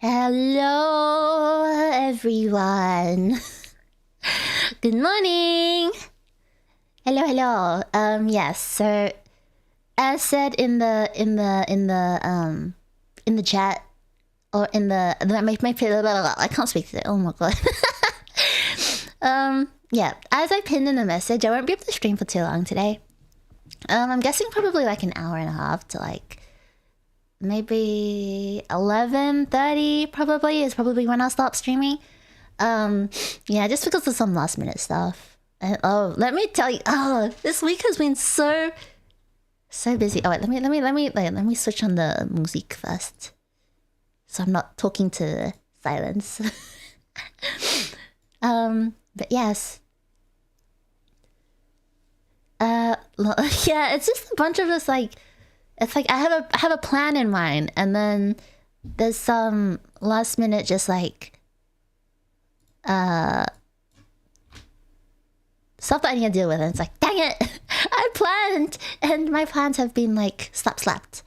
Hello, everyone. Good morning. Hello. Yes, so as said in the chat or in the I can't speak today. Oh my god. Yeah, as I pinned in the message, I won't be able to stream for too long today. I'm guessing probably like an hour and a half to like maybe 11:30 probably is probably when I'll stop streaming. Yeah, just because of some last minute stuff. And let me tell you, this week has been so busy. Oh wait, let me switch on the music first, so I'm not talking to silence. But yes. Yeah, it's just a bunch of us like, it's like I have a plan in mind, and then there's some last minute just like stuff that I need to deal with, and it's like, dang it, I planned, and my plans have been like slapped.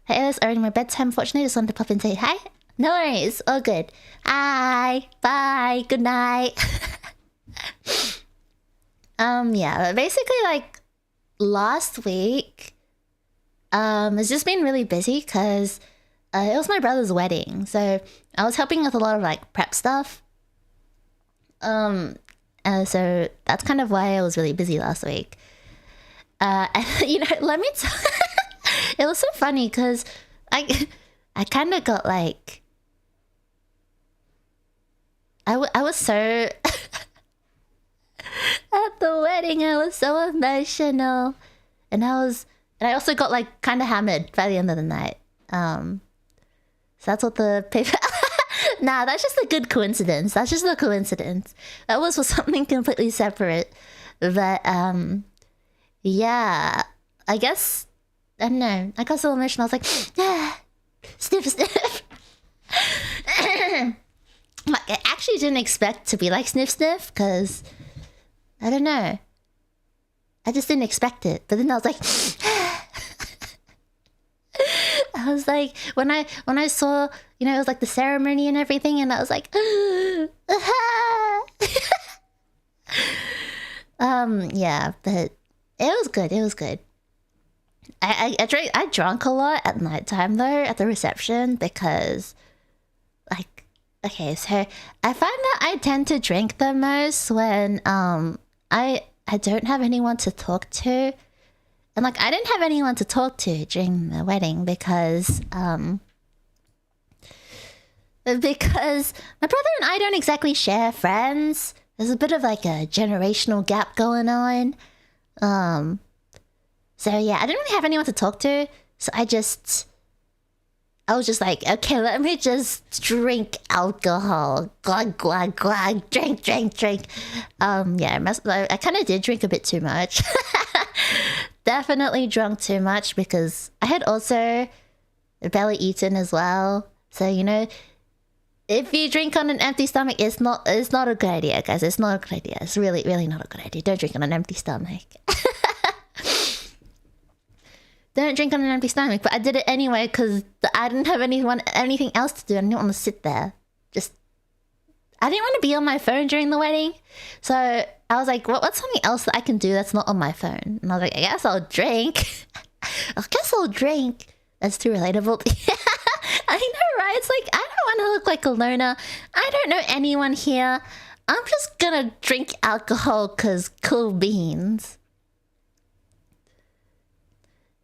Hey Aelis, already my bedtime, fortunately. Just wanted to pop and say hi. No worries, all good. Hi, bye, good night. Yeah, basically like last week, it's just been really busy because it was my brother's wedding, so I was helping with a lot of like prep stuff. So that's kind of why I was really busy last week. And, you know, let me tell it was so funny because I kind of got like I was so at the wedding I was so emotional, and I also got like kind of hammered by the end of the night. So that's what the paper. Nah, that's just a good coincidence. That's just a coincidence. That was for something completely separate. But yeah, I guess I don't know. I got so emotional. I was like, sniff. Like, I actually didn't expect to be like sniff, because I don't know. I just didn't expect it. But then I was like, I was like, when I saw, you know, it was like the ceremony and everything, and I was like, yeah, but it was good. It was good. I drank a lot at nighttime though at the reception because, like, okay, so I find that I tend to drink the most when I don't have anyone to talk to. And like I didn't have anyone to talk to during the wedding because my brother and I don't exactly share friends. There's a bit of like a generational gap going on. So yeah, I didn't really have anyone to talk to. So I was just like, okay, let me just drink alcohol. Glug, glug, glug. Drink. Yeah, I kind of did drink a bit too much. Definitely drunk too much because I had also barely eaten as well. So, you know, if you drink on an empty stomach, it's not a good idea, guys. It's not a good idea. It's really, really not a good idea. Don't drink on an empty stomach. Don't drink on an empty stomach. But I did it anyway because I didn't have anything else to do. I didn't want to sit there. I didn't want to be on my phone during the wedding. So I was like, what's something else that I can do that's not on my phone? And I was like, I guess I'll drink. That's too relatable. I know, right? It's like, I don't want to look like a loner. I don't know anyone here. I'm just gonna drink alcohol because cool beans.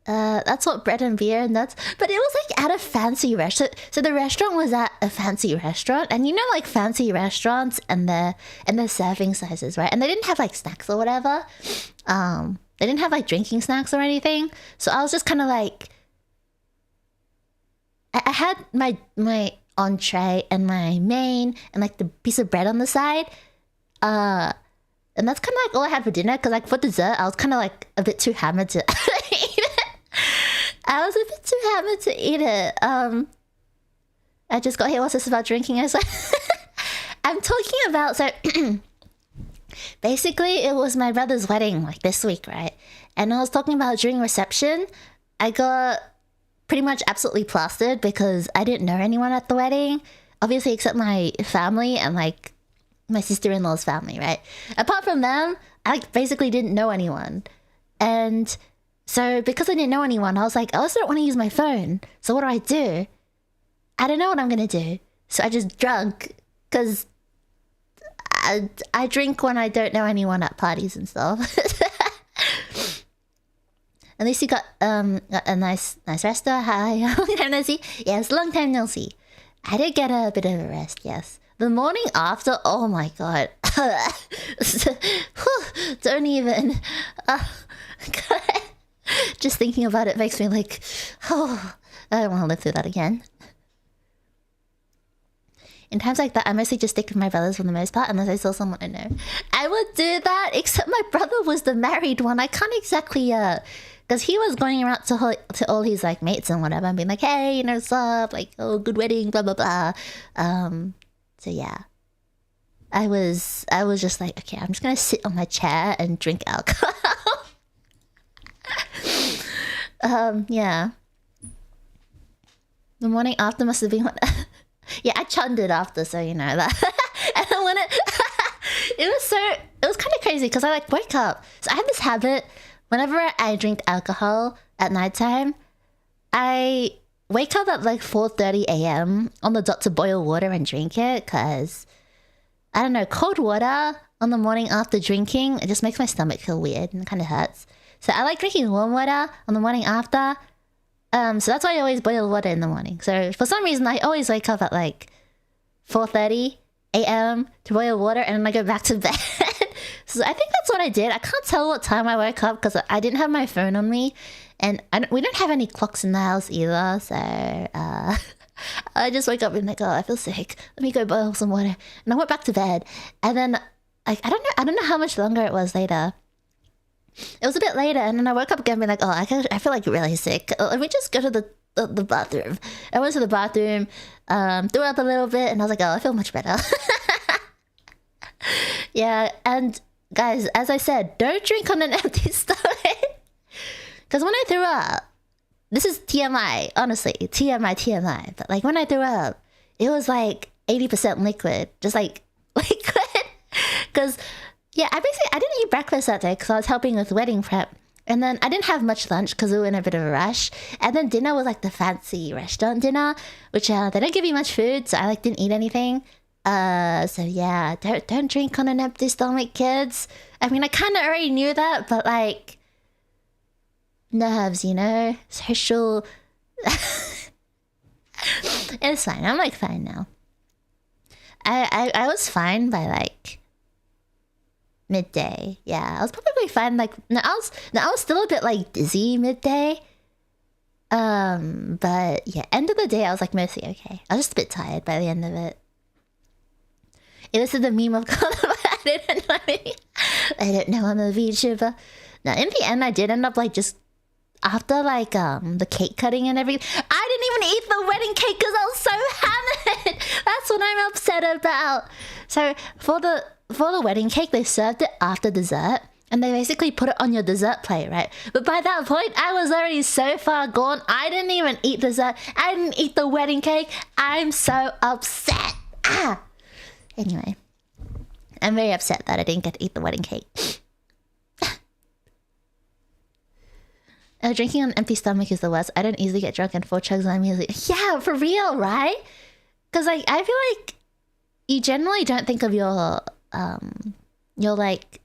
That's what bread and beer, and but it was like at a fancy restaurant. So the restaurant was at a fancy restaurant, and you know, like fancy restaurants and their serving sizes, right? And they didn't have like snacks or whatever. They didn't have like drinking snacks or anything. So I was just kind of like, I had my entree and my main and like the piece of bread on the side. And that's kind of like all I had for dinner because like for dessert, I was kind of like a bit too hammered to eat it. I was a bit too hammered to eat it. I just got here. What's this about drinking? I was like, I'm talking about, so basically it was my brother's wedding like this week, right? And I was talking about during reception, I got pretty much absolutely plastered because I didn't know anyone at the wedding, obviously except my family and like my sister-in-law's family, right? Apart from them, I like basically didn't know anyone. And so because I didn't know anyone, I was like, I also don't want to use my phone. So what do? I don't know what I'm gonna do. So I just drunk because I drink when I don't know anyone at parties and stuff. At least you got a nice restaurant. Hi, long time no see. Yes, long time no see. I did get a bit of a rest. Yes, the morning after. Oh my god. Don't even. Just thinking about it makes me like, oh, I don't want to live through that again. In times like that, I mostly just stick with my brothers for the most part, unless I saw someone I know. I would do that, except my brother was the married one. I can't exactly, because he was going around to all his like mates and whatever, and being like, hey, you know, what's up? Like, oh, good wedding, blah blah blah. So yeah, I was just like, okay, I'm just gonna sit on my chair and drink alcohol. Yeah. The morning after must have been what. Yeah, I chunned it after, so you know that. And then when it was kind of crazy because I like woke up. So I have this habit whenever I drink alcohol at nighttime, I wake up at like 4:30 a.m. on the dot to boil water and drink it because I don't know, cold water on the morning after drinking, it just makes my stomach feel weird and kind of hurts. So I like drinking warm water on the morning after. So that's why I always boil water in the morning. So for some reason, I always wake up at like 4:30 a.m. to boil water and then I go back to bed. So I think that's what I did. I can't tell what time I woke up because I didn't have my phone on me. And we don't have any clocks in the house either. So I just wake up and like, oh, I feel sick. Let me go boil some water. And I went back to bed. And then I don't know how much longer it was later. It was a bit later, and then I woke up again and be like, oh, I feel like really sick. Let me just go to the bathroom. I went to the bathroom, threw up a little bit, and I was like, oh, I feel much better. Yeah, and guys, as I said, don't drink on an empty stomach. Because when I threw up, this is TMI, honestly, TMI. But like when I threw up, it was like 80% liquid, just like liquid. Because yeah, I didn't eat breakfast that day because I was helping with wedding prep. And then I didn't have much lunch because we were in a bit of a rush. And then dinner was like the fancy restaurant dinner, which they don't give you much food, so I like didn't eat anything. So yeah, don't drink on an empty stomach, kids. I mean, I kind of already knew that, but like nerves, you know, social. It's fine. I'm like fine now. I was fine by like midday. Yeah, I was probably fine. Like no, I was still a bit like dizzy midday. But yeah, end of the day I was like mostly okay. I was just a bit tired by the end of it. This is the meme of I don't know, I'm a VTuber. Now in the end I did end up like just after like the cake cutting and everything. I didn't even eat the wedding cake because I was so hammered. That's what I'm upset about. So for the wedding cake, they served it after dessert, and they basically put it on your dessert plate, right? But by that point, I was already so far gone. I didn't even eat dessert. I didn't eat the wedding cake. I'm so upset. Anyway, I'm very upset that I didn't get to eat the wedding cake. Drinking on an empty stomach is the worst. I don't easily get drunk and 4 chugs and I'm usually... Yeah, for real, right? Because like, I feel like you generally don't think of your like,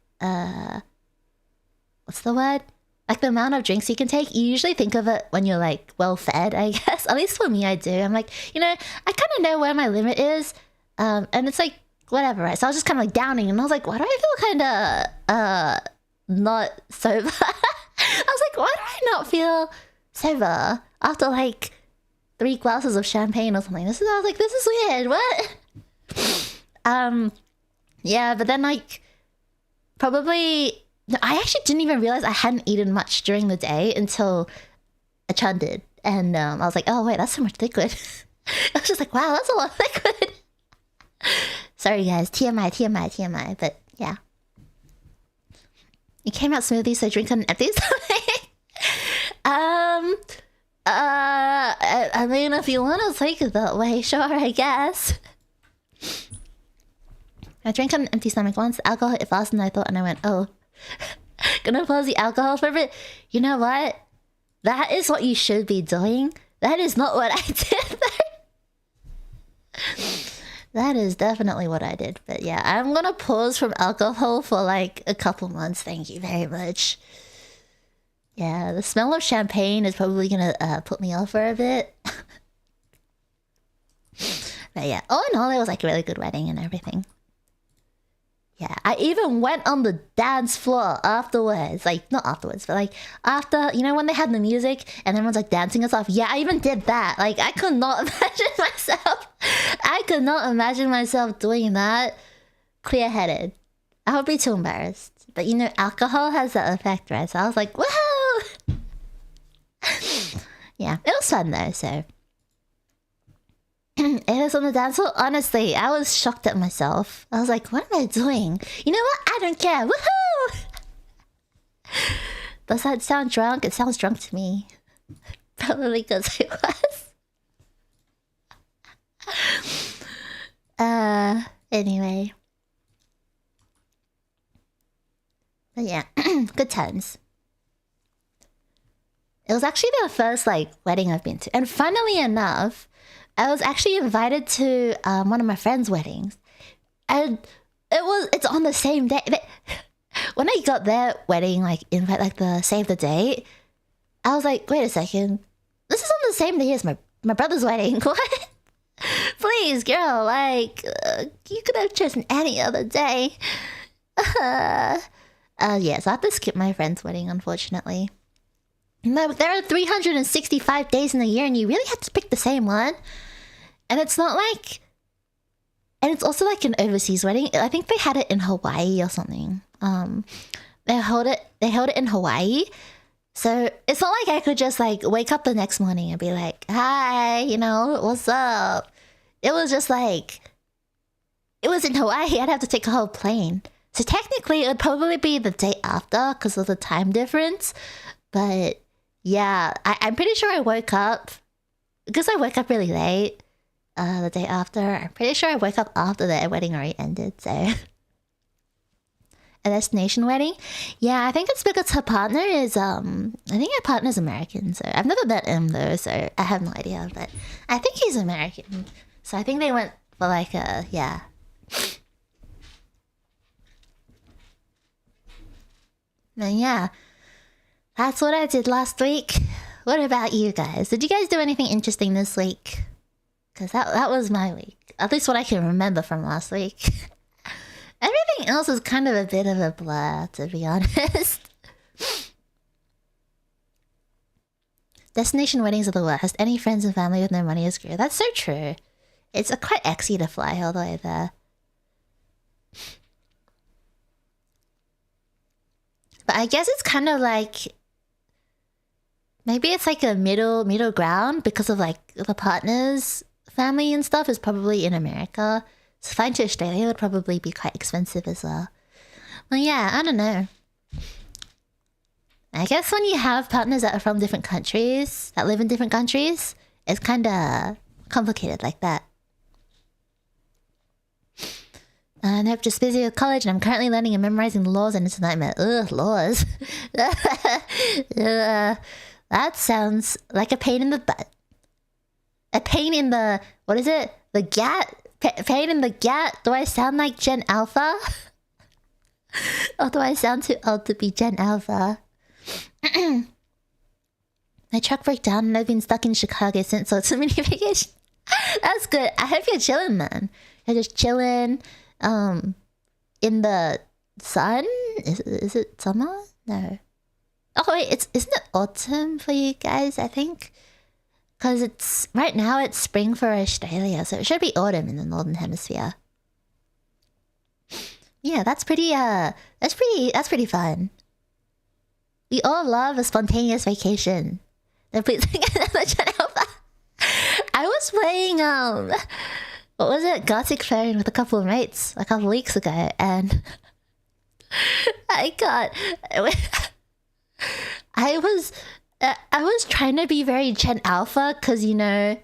what's the word? Like the amount of drinks you can take. You usually think of it when you're like well fed, I guess. At least for me, I do. I'm like, you know, I kind of know where my limit is. And it's like, whatever, right? So I was just kind of like downing and I was like, why do I feel kind of, not sober? I was like, why do I not feel sober after like 3 glasses of champagne or something? I was like, this is weird. What? Yeah, but then like probably I actually didn't even realize I hadn't eaten much during the day until I chunned it, and I was like, oh wait, that's so much liquid. I was just like, wow, that's a lot of liquid. Sorry guys, TMI, but yeah. It came out smoothly, so drink on an empty stomach. I mean, if you want to take it that way, sure, I guess. I drank on an empty stomach once. The alcohol hit fast and I thought, and I went, oh, gonna pause the alcohol for a bit. You know what? That is what you should be doing. That is not what I did. That is definitely what I did. But yeah, I'm gonna pause from alcohol for like a couple months. Thank you very much. Yeah, the smell of champagne is probably gonna put me off for a bit. But yeah, all in all, it was like a really good wedding and everything. Yeah, I even went on the dance floor afterwards. Like, not afterwards, but like after, you know, when they had the music and everyone's like dancing and stuff. Yeah, I even did that. Like, I could not imagine myself. I could not imagine myself doing that clear-headed. I would be too embarrassed. But you know, alcohol has that effect, right? So I was like, woohoo! Yeah, it was fun though, so. It was on the dance floor. Honestly, I was shocked at myself. I was like, what am I doing? You know what? I don't care. Woohoo! Does that sound drunk? It sounds drunk to me. Probably because it was. Anyway. But yeah, good times. It was actually the first like wedding I've been to. And funnily enough, I was actually invited to one of my friends' weddings, and it's on the same day. When I got their wedding like invite, like the save the date, I was like, wait a second, this is on the same day as my brother's wedding. What? Please, girl, like you could have chosen any other day. Yeah, so I have to skip my friend's wedding, unfortunately. No, there are 365 days in the year, and you really have to pick the same one. And it's not like... And it's also like an overseas wedding. I think they had it in Hawaii or something. They held it in Hawaii. So it's not like I could just like wake up the next morning and be like, hi, you know, what's up? It was just like... It was in Hawaii. I'd have to take a whole plane. So technically, it would probably be the day after because of the time difference. But yeah, I'm pretty sure I woke up... Because I woke up really late the day after. I'm pretty sure I woke up after the wedding already ended, so... A destination wedding? Yeah, I think it's because her partner is... I think her partner's American, so... I've never met him, though, so I have no idea, but... I think he's American. So I think they went for, like, a... Yeah. And yeah. That's what I did last week. What about you guys? Did you guys do anything interesting this week? Because that was my week. At least what I can remember from last week. Everything else is kind of a bit of a blur, to be honest. Destination weddings are the worst. Any friends and family with no money is screwed. That's so true. It's quite exy to fly all the way there. But I guess it's kind of like... Maybe it's like a middle ground because of like the partner's family and stuff is probably in America. So flying to Australia would probably be quite expensive as well. Well, yeah, I don't know. I guess when you have partners that are from different countries, that live in different countries, it's kind of complicated like that. Nope, just busy with college and I'm currently learning and memorizing the laws and it's a nightmare. Ugh, laws. That sounds like a pain in the butt. A pain in the... What is it? The gat? Pain in the gat? Do I sound like Gen Alpha? Or do I sound too old to be Gen Alpha? My truck broke down and I've been stuck in Chicago since, so it's a mini vacation. That's good. I hope you're chilling, man. You're just chilling in the sun? Is it summer? No. Oh wait, isn't it autumn for you guys, I think? Because it's right now it's spring for Australia, so it should be autumn in the northern hemisphere. Yeah, that's pretty fun. We all love a spontaneous vacation. Then please get another channel. I was playing what was it? Gothic Phone with a couple of mates a couple of weeks ago, and I was trying to be very Gen Alpha because, you know,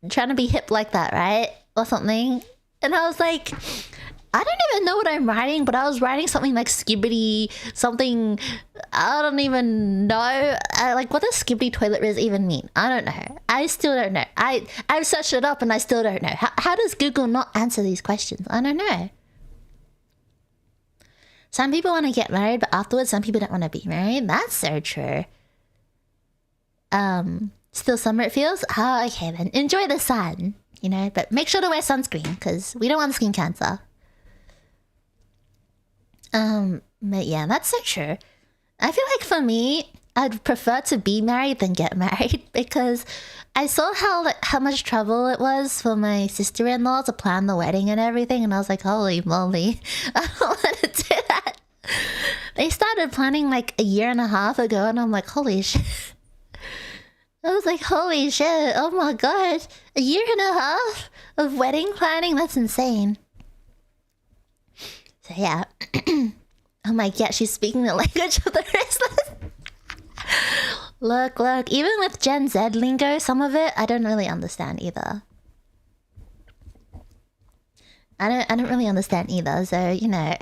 trying to be hip like that, right? Or something. And I was like, I don't even know what I'm writing, but I was writing something like skibbity, something, I don't even know. Like, what does skibbity toilet riz even mean? I don't know. I still don't know. I've searched it up and I still don't know. How does Google not answer these questions? I don't know. Some people want to get married, but afterwards some people don't want to be married. That's so true. Still summer it feels? Oh, okay then. Enjoy the sun, you know, but make sure to wear sunscreen because we don't want skin cancer. But yeah, that's so true. I feel like for me, I'd prefer to be married than get married because I saw how much trouble it was for my sister-in-law to plan the wedding and everything, and I was like, holy moly, I don't want to do that. They started planning like a year and a half ago, and I'm like, holy shit. I was like, holy shit, oh my god, a year and a half of wedding planning? That's insane. So yeah. Oh my god, she's speaking the language of the restless. Look, even with Gen Z lingo, some of it I don't really understand either. I don't really understand either, so you know.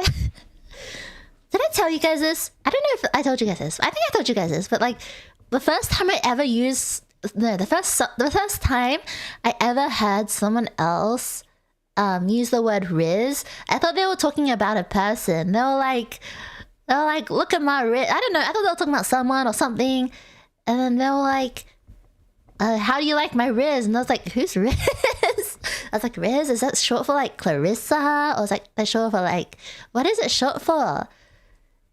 Did I tell you guys this? I don't know if I told you guys this. I think I told you guys this, but like the first time I ever the first time I ever heard someone else use the word Riz, I thought they were talking about a person. They were like, look at my Riz. I don't know. I thought they were talking about someone or something. And then they were like, how do you like my Riz? And I was like, who's Riz? I was like, Riz? Is that short for like Clarissa? Or was like, that's short for like, what is it short for?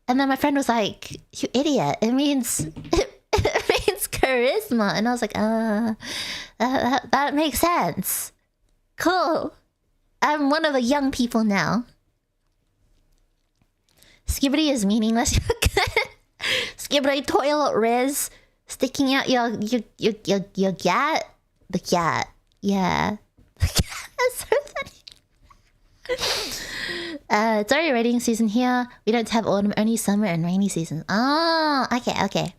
And then my friend was like, you idiot. It means charisma. And I was like, that makes sense. Cool. I'm one of the young people now. Skibbity is meaningless. Skibbity toilet riz. Sticking out your gat. The cat. Yeah. The cat is so funny. It's already rainy season here. We don't have autumn, only summer and rainy season. Oh, okay.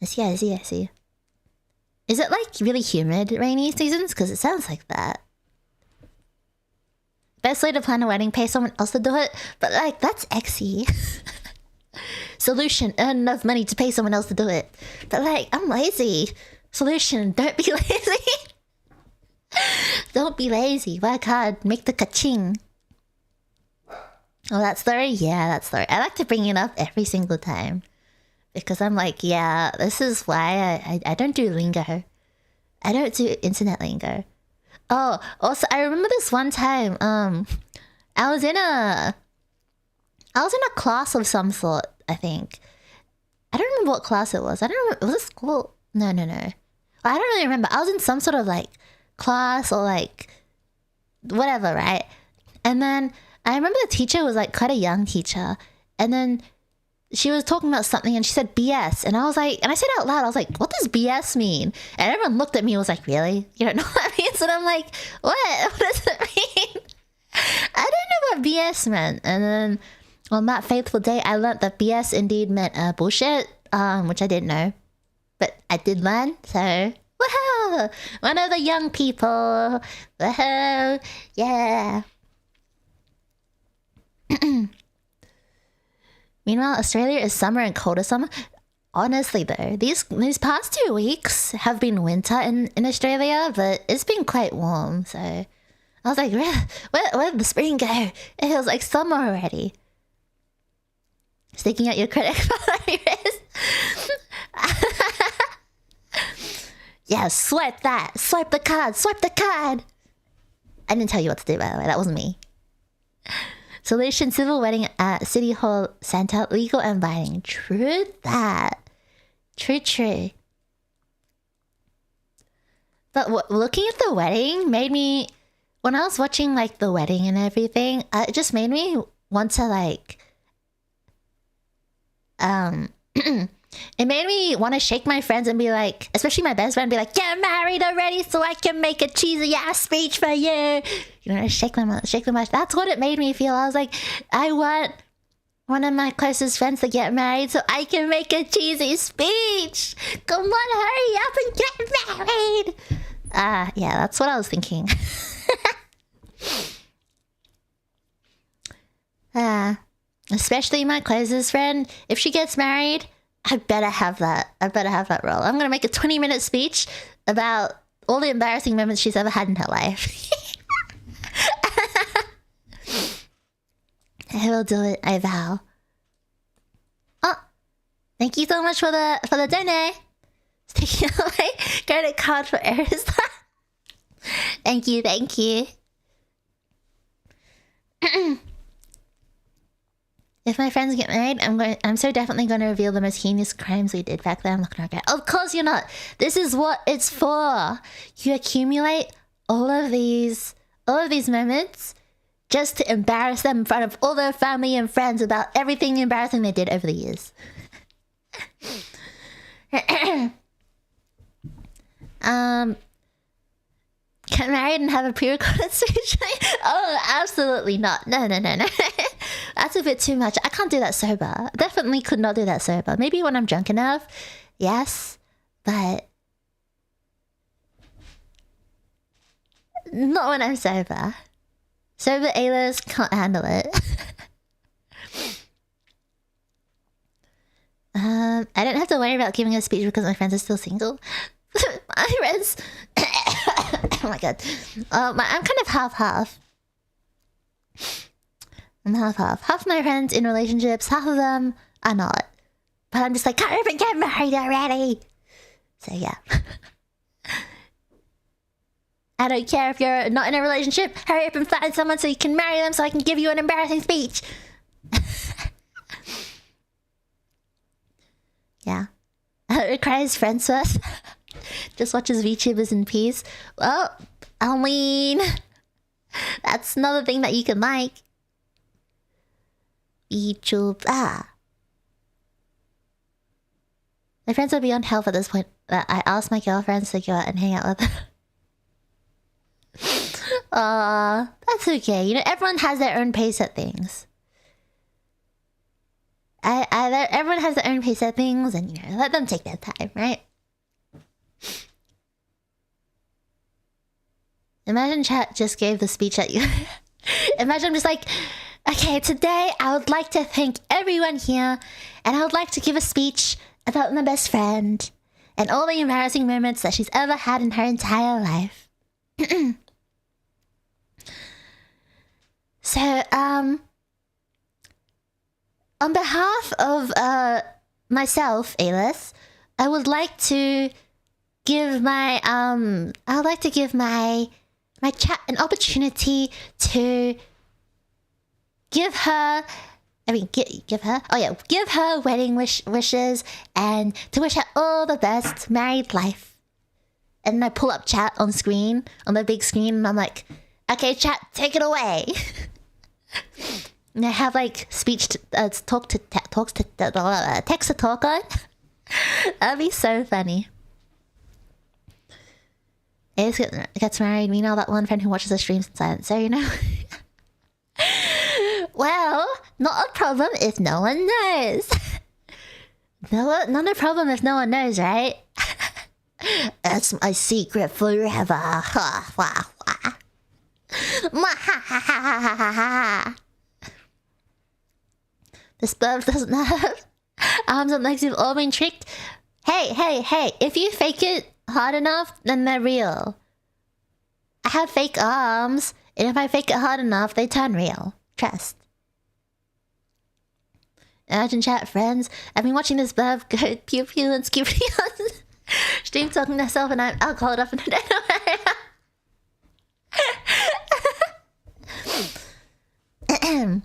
I see. Is it like really humid rainy seasons? Because it sounds like that. Best way to plan a wedding, pay someone else to do it. But like, that's exy. Solution, earn enough money to pay someone else to do it. But like, I'm lazy. Solution, don't be lazy. Don't be lazy. Work hard. Make the ka-ching. Oh, that story? Yeah, that story. I like to bring it up every single time. Because I'm like, yeah, this is why I don't do lingo. I don't do internet lingo. Oh, also, I remember this one time, I was in a class of some sort, I think. I don't remember what class it was. I don't remember, was it school? No. I don't really remember. I was in some sort of, like, class or, like, whatever, right? And then I remember the teacher was, like, quite a young teacher. And then she was talking about something and she said BS. And I was like, and I said out loud, I was like, what does BS mean? And everyone looked at me and was like, really? You don't know what that means? And I'm like, what? What does it mean? I don't know what BS meant. And then on that fateful day, I learned that BS indeed meant bullshit, which I didn't know. But I did learn, so woohoo! One of the young people. Woohoo! Yeah. Meanwhile, Australia is summer and colder summer. Honestly, though, these past 2 weeks have been winter in Australia, but it's been quite warm. So I was like, where did the spring go? It feels like summer already. Sticking out your credit card. Yeah, swipe that. Swipe the card. I didn't tell you what to do, by the way. That wasn't me. Solution, civil wedding at City Hall Centre, legal and binding. True that. True. But looking at the wedding made me... When I was watching, like, the wedding and everything, it just made me want to, like... It made me want to shake my friends and be like, especially my best friend, be like, get married already so I can make a cheesy ass speech for you. You know, shake them up. That's what it made me feel. I was like, I want one of my closest friends to get married so I can make a cheesy speech. Come on, hurry up and get married. Yeah, that's what I was thinking. Especially my closest friend. If she gets married, I better have that. I better have that role. I'm going to make a 20-minute speech about all the embarrassing moments she's ever had in her life. I will do it, I vow. Oh, thank you so much for the donate. Taking away credit card for Aelis. Thank you, thank you. If my friends get married, I'm so definitely going to reveal the most heinous crimes we did back then. I'm not going to regret. Of course you're not. This is what it's for. You accumulate all of these moments just to embarrass them in front of all their family and friends about everything embarrassing they did over the years. Get married and have a pre-recorded speech? Oh, absolutely not. No. That's a bit too much. I can't do that sober. Definitely could not do that sober. Maybe when I'm drunk enough, yes, but not when I'm sober. Sober Aelis can't handle it. I don't have to worry about giving a speech because my friends are still single. My friends... Oh my god. I'm kind of half-half. I'm half-half. Half of my friends in relationships, half of them are not. But I'm just like, can't even get married already. So yeah. I don't care if you're not in a relationship. Hurry up and find someone so you can marry them so I can give you an embarrassing speech. Yeah. It requires friends first. Just watches VTubers in peace. Well, I mean, that's another thing that you can like. VTuber. My friends are beyond help at this point. I asked my girlfriends to go out and hang out with them. That's okay. You know, everyone has their own pace at things. Everyone has their own pace at things, and you know, let them take their time, right? Imagine chat just gave the speech at you. Imagine I'm just like, okay, today I would like to thank everyone here, and I would like to give a speech about my best friend and all the embarrassing moments that she's ever had in her entire life. So, on behalf of myself, Aelis, I would like to give my my chat an opportunity to give her wedding wishes and to wish her all the best married life. And I pull up chat on the big screen, and I'm like, okay, chat, take it away. And I have like speech to text to talk on. That'd be so funny. Ace gets married. Meanwhile, that one friend who watches the streams in silence. So, you know. Well, not a problem if no one knows. Not a problem if no one knows, right? That's my secret forever. This bird doesn't have arms and legs. You've all been tricked. Hey. If you fake it hard enough, then they're real. I have fake arms, and if I fake it hard enough, they turn real. Trust. Imagine chat friends. I've been watching this bird go pew pew and skip on stream talking to herself, and I'm alcoholed up and I don't know where I am.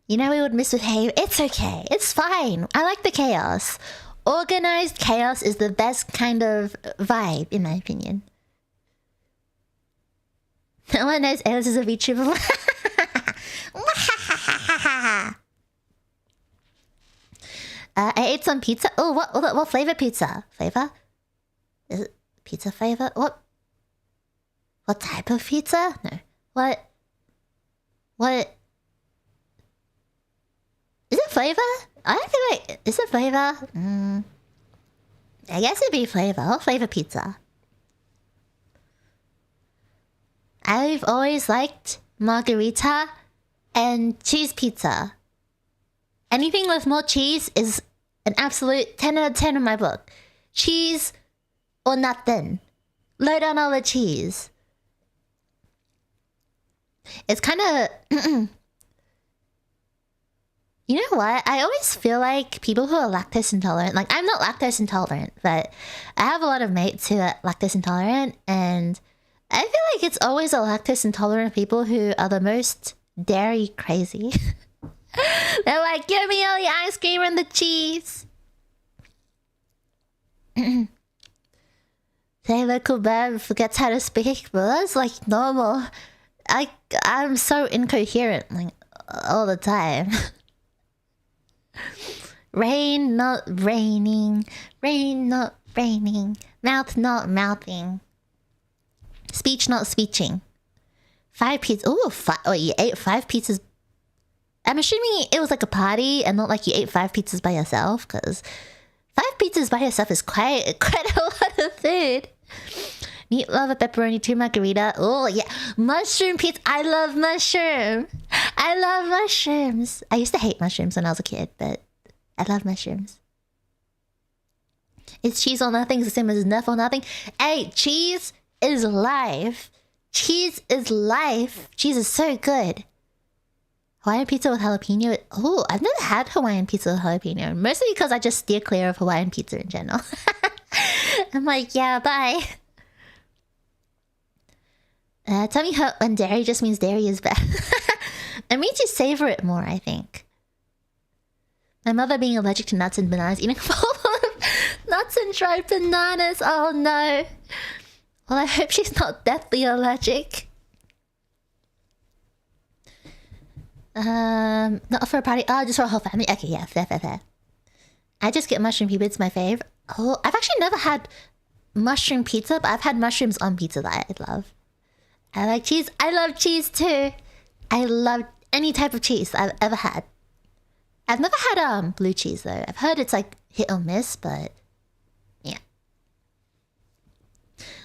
You know we would misbehave. It's okay. It's fine. I like the chaos. Organized chaos is the best kind of vibe, in my opinion. No one knows Aelis is a VTuber. I ate some pizza. Oh, what flavor pizza? Flavor? Is it pizza flavor? What type of pizza? No. What? Is it flavor? I don't feel like... Is it flavor? I guess it'd be flavor. What flavor pizza? I've always liked margarita and cheese pizza. Anything with more cheese is an absolute 10 out of 10 in my book. Cheese or nothing. Load on all the cheese. It's kind of... You know what? I always feel like people who are lactose intolerant, like I'm not lactose intolerant, but I have a lot of mates who are lactose intolerant, and I feel like it's always the lactose intolerant people who are the most dairy crazy. They're like, give me all the ice cream and the cheese. Say local bird forgets how to speak, but that's like normal. I'm so incoherent like all the time. Rain not raining, rain not raining, mouth not mouthing, speech not speeching. 5 pizzas. Oh, you ate 5 pizzas. I'm assuming it was like a party and not like you ate 5 pizzas by yourself, because 5 pizzas by yourself is quite a lot of food. Meat lover, pepperoni, 2 margarita. Oh yeah, mushroom pizza. I love mushroom. I love mushrooms. I used to hate mushrooms when I was a kid, but I love mushrooms. It's cheese or nothing. It's the same as enough or nothing. Hey, cheese is life. Cheese is life. Cheese is so good. Hawaiian pizza with jalapeno. Oh, I've never had Hawaiian pizza with jalapeno. Mostly because I just steer clear of Hawaiian pizza in general. I'm like, yeah, bye. Tummy hurt when dairy just means dairy is bad. It means you savor it more, I think. My mother being allergic to nuts and bananas, eating a bowl of nuts and dried bananas. Oh no. Well, I hope she's not deathly allergic. Not for a party. Oh, just for a whole family. Okay, yeah, fair. I just get mushroom pizza. It's my fave. Oh, I've actually never had mushroom pizza, but I've had mushrooms on pizza that I love. I like cheese. I love cheese too. I love any type of cheese I've ever had. I've never had blue cheese though. I've heard it's like hit or miss, but yeah.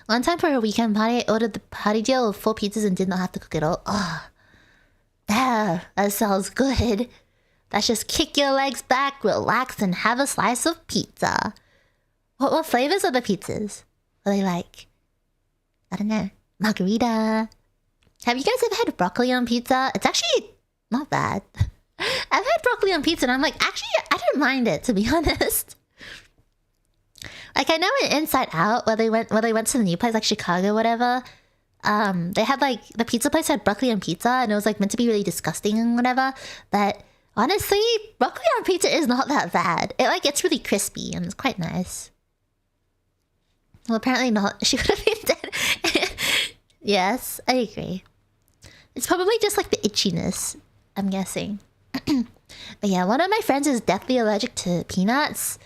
One time for a weekend party, I ordered the party deal of 4 pizzas and did not have to cook it all. Oh, that sounds good. Let's just kick your legs back, relax, and have a slice of pizza. What flavors are the pizzas? Are they like, I don't know, margarita? Have you guys ever had broccoli on pizza? It's actually not bad. I've had broccoli on pizza and I'm like, actually, I don't mind it, to be honest. Like, I know in Inside Out, where they went to the new place, like Chicago, whatever, they had like, the pizza place had broccoli on pizza and it was like meant to be really disgusting and whatever, but honestly, broccoli on pizza is not that bad. It like gets really crispy and it's quite nice. Well, apparently not. She would have been dead. Yes, I agree. It's probably just like the itchiness, I'm guessing. But yeah, one of my friends is deathly allergic to peanuts.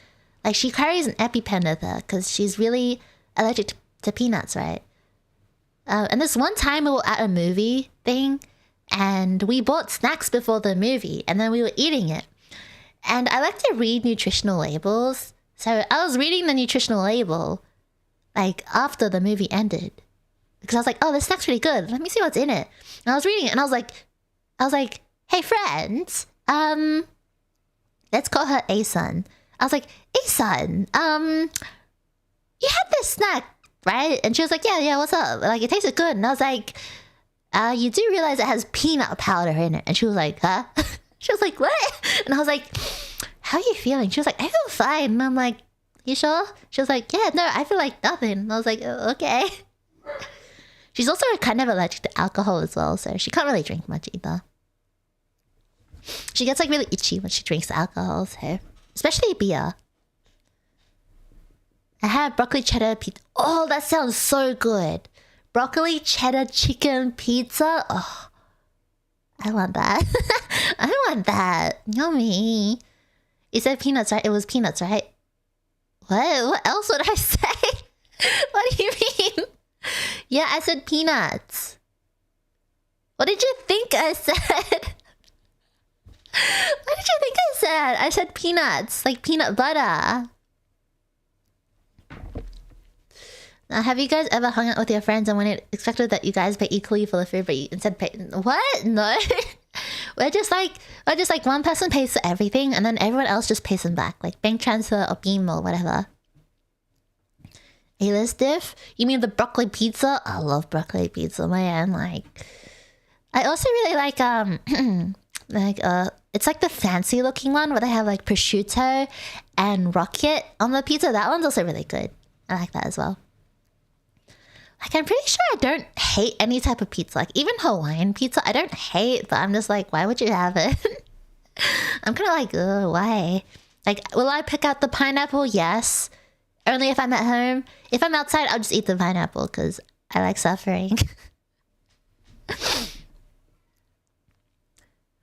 Like, she carries an EpiPen with her because she's really allergic to peanuts, right? And this one time we were at a movie thing and we bought snacks before the movie and then we were eating it. And I like to read nutritional labels. So I was reading the nutritional label like after the movie ended. Because I was like, oh, this snack's really good. Let me see what's in it. And I was reading it and I was like, hey friends, let's call her A-Sun. I was like, A-Sun, you had this snack, right? And she was like, yeah, what's up? Like, it tasted good. And I was like, you do realize it has peanut powder in it. And she was like, huh? She was like, what? And I was like, how are you feeling? She was like, I feel fine. And I'm like, you sure? She was like, yeah, no, I feel like nothing. And I was like, oh, okay. She's also kind of allergic to alcohol as well, so she can't really drink much either. She gets like really itchy when she drinks alcohol, so especially beer. I had broccoli cheddar pizza. Oh, that sounds so good. Broccoli cheddar chicken pizza. Oh, I want that. I want that. Yummy. You said peanuts, right? It was peanuts, right? What else would I say? What do you mean? Yeah, I said peanuts. What did you think I said? What did you think I said? I said peanuts, like peanut butter. Now, have you guys ever hung out with your friends and when it expected that you guys pay equally for the food, but you instead pay... What? No? we're just like one person pays for everything and then everyone else just pays them back, like bank transfer or Beam or whatever. Aelis diff? You mean the broccoli pizza? I love broccoli pizza, man. Like, I also really like it's like the fancy looking one where they have like prosciutto and rocket on the pizza. That one's also really good. I like that as well. Like, I'm pretty sure I don't hate any type of pizza. Like, even Hawaiian pizza, I don't hate, but I'm just like, why would you have it? I'm kind of like, ugh, why? Like, will I pick out the pineapple? Yes. Only if I'm at home. If I'm outside, I'll just eat the pineapple because I like suffering.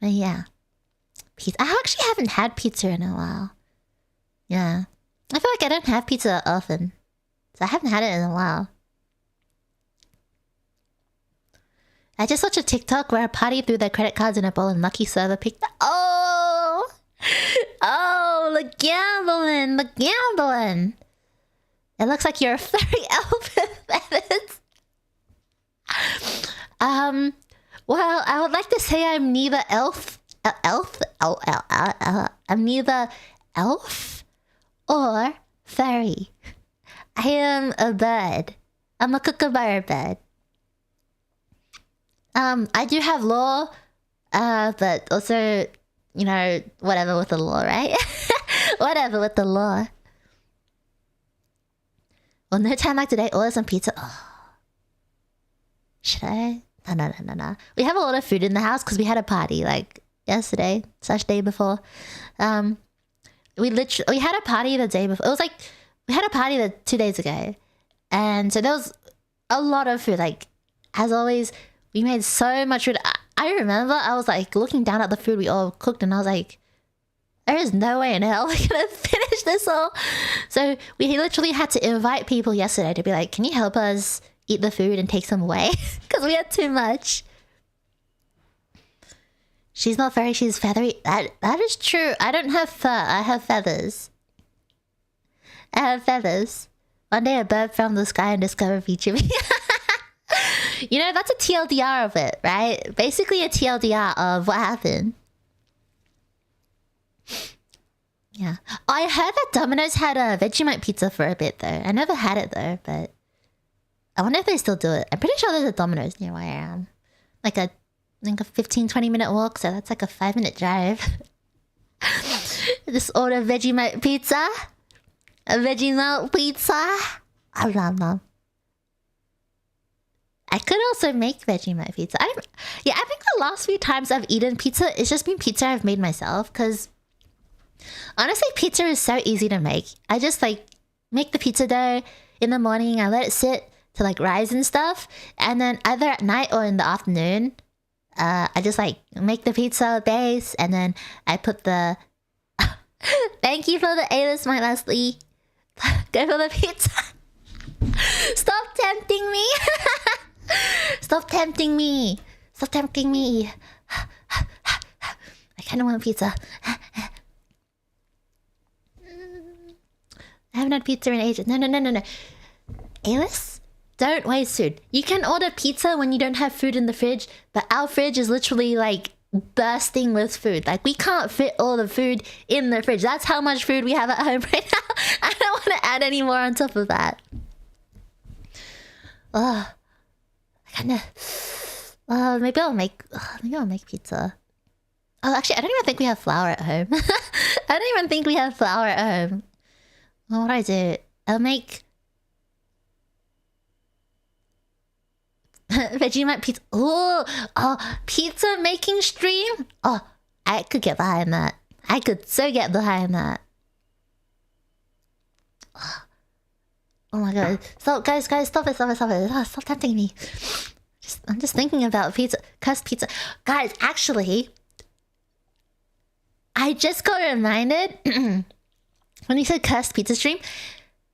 But yeah. Pizza. I actually haven't had pizza in a while. Yeah. I feel like I don't have pizza often. So I haven't had it in a while. I just watched a TikTok where a party threw their credit cards in a bowl and lucky server picked up. Oh! Oh, the gambling! The gambling! It looks like you're a furry elf with feathers. Well, I would like to say I'm neither I'm neither elf or furry. I am a bird. I'm a kookaburra bird. I do have law, but also, you know, whatever with the law, right? Whatever with the law. Well, no time like today, order some pizza. Oh. Should I? No. We have a lot of food in the house because we had a party like yesterday / day before. We had a party the day before. It was like we had a party 2 days ago, and so there was a lot of food. Like, as always, we made so much food. I remember I was like looking down at the food we all cooked, and I was like, there is no way in hell we're gonna finish this all. So we literally had to invite people yesterday to be like, can you help us eat the food and take some away? Because we had too much. She's not furry, she's feathery. That is true. I don't have fur, I have feathers. I have feathers. One day a bird fell from the sky and discovered feature me. You know, that's a TLDR of it, right? Basically a TLDR of what happened. Yeah. I heard that Domino's had a Vegemite pizza for a bit, though. I never had it, though, but I wonder if they still do it. I'm pretty sure there's a Domino's near where I am. Like a 15-20 minute walk, so that's like a 5-minute drive. Just order Vegemite pizza. A Vegemite pizza. Nom. I could also make Vegemite pizza. I think the last few times I've eaten pizza, it's just been pizza I've made myself. Because honestly, pizza is so easy to make. I just like make the pizza dough in the morning. I let it sit to like rise and stuff. And then either at night or in the afternoon, I just like make the pizza base. And then I put the... Thank you for the Aelis, my Leslie. Go for the pizza. Stop tempting me. Stop tempting me. Stop tempting me. I kind of want pizza. I haven't had pizza in ages. No. Aelis, don't waste food. You can order pizza when you don't have food in the fridge, but our fridge is literally like bursting with food. Like, we can't fit all the food in the fridge. That's how much food we have at home right now. I don't want to add any more on top of that. Maybe I'll make pizza. Oh, actually, I don't even think we have flour at home. I don't even think we have flour at home. Well, what do I do? I'll make Vegemite pizza. Oh, pizza making stream. Oh, I could get behind that. I could so get behind that. Oh my god. Stop, guys, stop it. Stop tempting me. I'm just thinking about pizza. Cursed pizza. Guys, actually, I just got reminded when you said cursed pizza stream,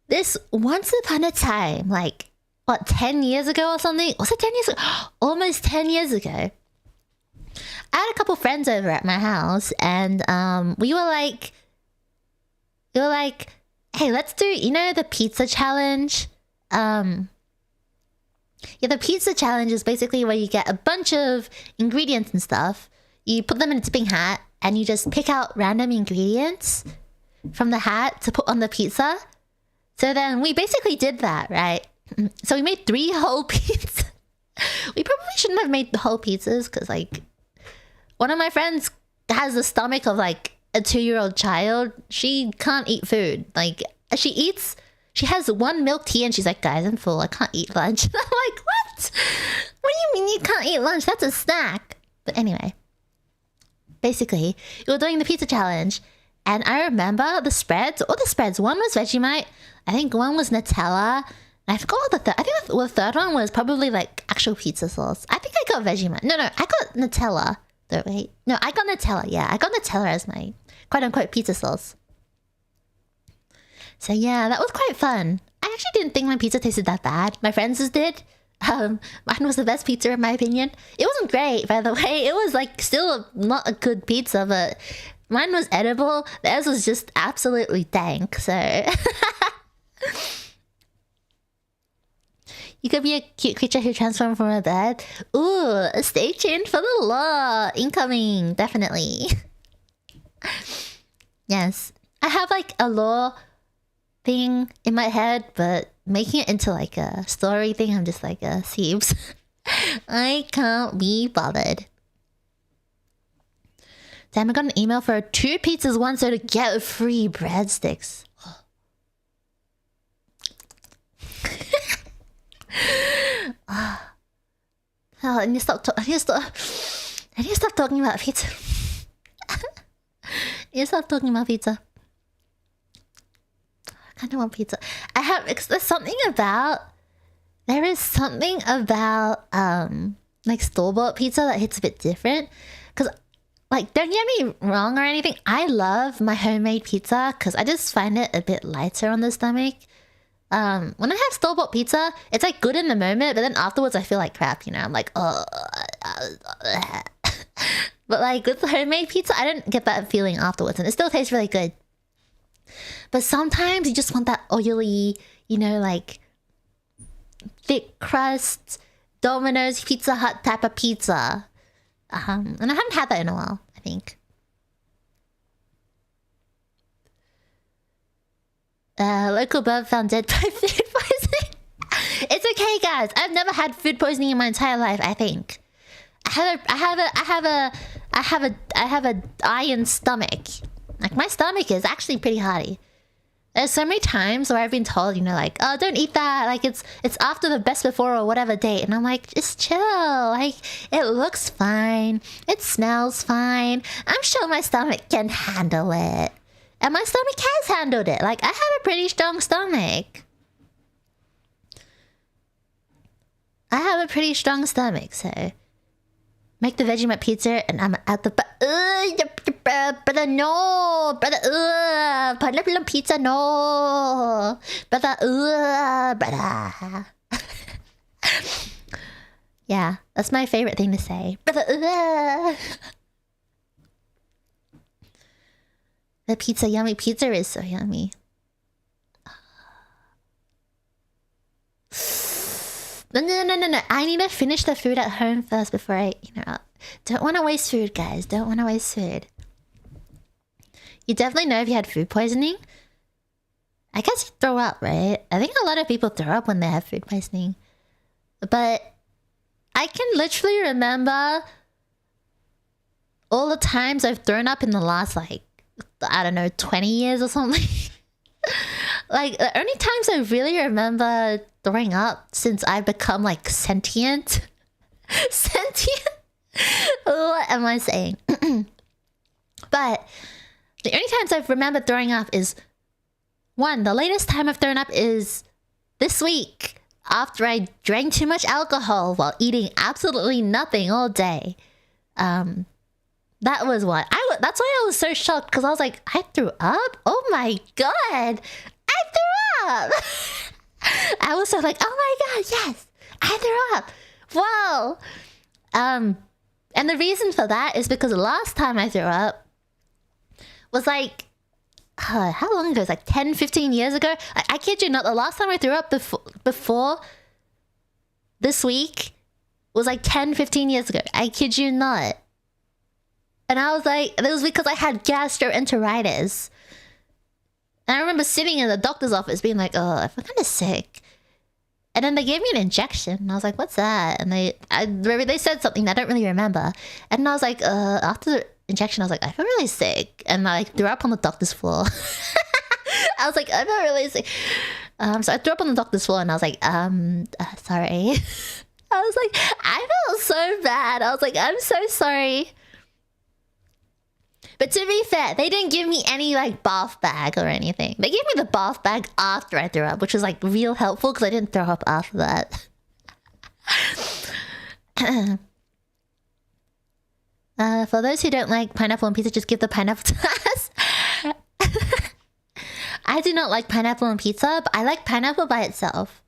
this once upon a time, like, what, 10 years ago or something? Was it 10 years ago? Almost 10 years ago. I had a couple friends over at my house, and we were like, hey, let's do, you know, the pizza challenge? Yeah, the pizza challenge is basically where you get a bunch of ingredients and stuff. you put them in a tipping hat and you just pick out random ingredients from the hat to put on the pizza. So then we basically did that, right? So we made 3 whole pizzas. We probably shouldn't have made the whole pizzas because, like, one of my friends has the stomach of, like, a 2-year-old child. She can't eat food. Like, she has 1 milk tea and she's like, guys, I'm full. I can't eat lunch. And I'm like, what? What do you mean you can't eat lunch? That's a snack. But anyway, basically, we were doing the pizza challenge. And I remember the spreads. All the spreads. One was Vegemite. I think one was Nutella. I forgot what the third. I think the third one was probably like actual pizza sauce. I think I got Vegemite. No, I got Nutella. Wait. No, I got Nutella. Yeah, I got Nutella as my quote-unquote pizza sauce. So yeah, that was quite fun. I actually didn't think my pizza tasted that bad. My friends just did. Mine was the best pizza in my opinion. It wasn't great, by the way. It was like still not a good pizza, but mine was edible. Theirs was just absolutely dank, so... You could be a cute creature who transformed from a bed. Ooh, stay tuned for the law. Incoming, definitely. Yes. I have like a law thing in my head, but making it into like a story thing, I'm just like, Thebes. I can't be bothered. Damn, I got an email for 2 pizzas, 1 so to get free breadsticks. Oh, I need to stop talking about pizza. I need to stop talking about pizza. I kind of want pizza. There's something about like store-bought pizza that hits a bit different. Because, like, don't get me wrong or anything, I love my homemade pizza because I just find it a bit lighter on the stomach. When I have store-bought pizza, it's like good in the moment, but then afterwards I feel like crap, you know? I'm like, oh. But like with the homemade pizza, I don't get that feeling afterwards, and it still tastes really good. But sometimes you just want that oily, you know, like thick crust, Domino's, Pizza Hut type of pizza. And I haven't had that in a while, I think. Local bird found dead by food poisoning. It's okay, guys. I've never had food poisoning in my entire life. I think I have a iron stomach. Like my stomach is actually pretty hearty. There's so many times where I've been told, you know, like, oh, don't eat that. Like it's after the best before or whatever date, and I'm like, just chill. Like it looks fine. It smells fine. I'm sure my stomach can handle it. And my stomach has handled it. Like, I have a pretty strong stomach. So... Make the Vegemite pizza and I'm at the... brother, no! Brother, pineapple pizza, no! Brother, brother. Yeah, that's my favorite thing to say. Brother, The pizza, yummy. Pizza is so yummy. No. I need to finish the food at home first before I, don't want to waste food, guys. Don't want to waste food. You definitely know if you had food poisoning. I guess you throw up, right? I think a lot of people throw up when they have food poisoning. But I can literally remember all the times I've thrown up in the last, like, I don't know, 20 years or something. Like, the only times I really remember throwing up since I've become, like, sentient. Sentient? What am I saying? But the only times I've remembered throwing up is... One, the latest time I've thrown up is this week. After I drank too much alcohol while eating absolutely nothing all day. That was one. That's why I was so shocked, because I was like, I threw up? Oh my god! I threw up! I was so like, oh my god, yes! I threw up! Wow! And the reason for that is because the last time I threw up was like, how long ago? It was like 10, 15 years ago? I kid you not, the last time I threw up before this week was like 10, 15 years ago. I kid you not. And I was like, it was because I had gastroenteritis. And I remember sitting in the doctor's office being like, oh, I feel kind of sick. And then they gave me an injection. And I was like, what's that? And they said something that I don't really remember. And I was like, after the injection, I was like, I feel really sick. And I like threw up on the doctor's floor. I was like, I feel really sick. So I threw up on the doctor's floor and I was like, sorry. I was like, I felt so bad. I was like, I'm so sorry. But to be fair, they didn't give me any like bath bag or anything. They gave me the bath bag after I threw up, which was like real helpful because I didn't throw up after that. For those who don't like pineapple on pizza, just give the pineapple to us. I do not like pineapple on pizza, but I like pineapple by itself.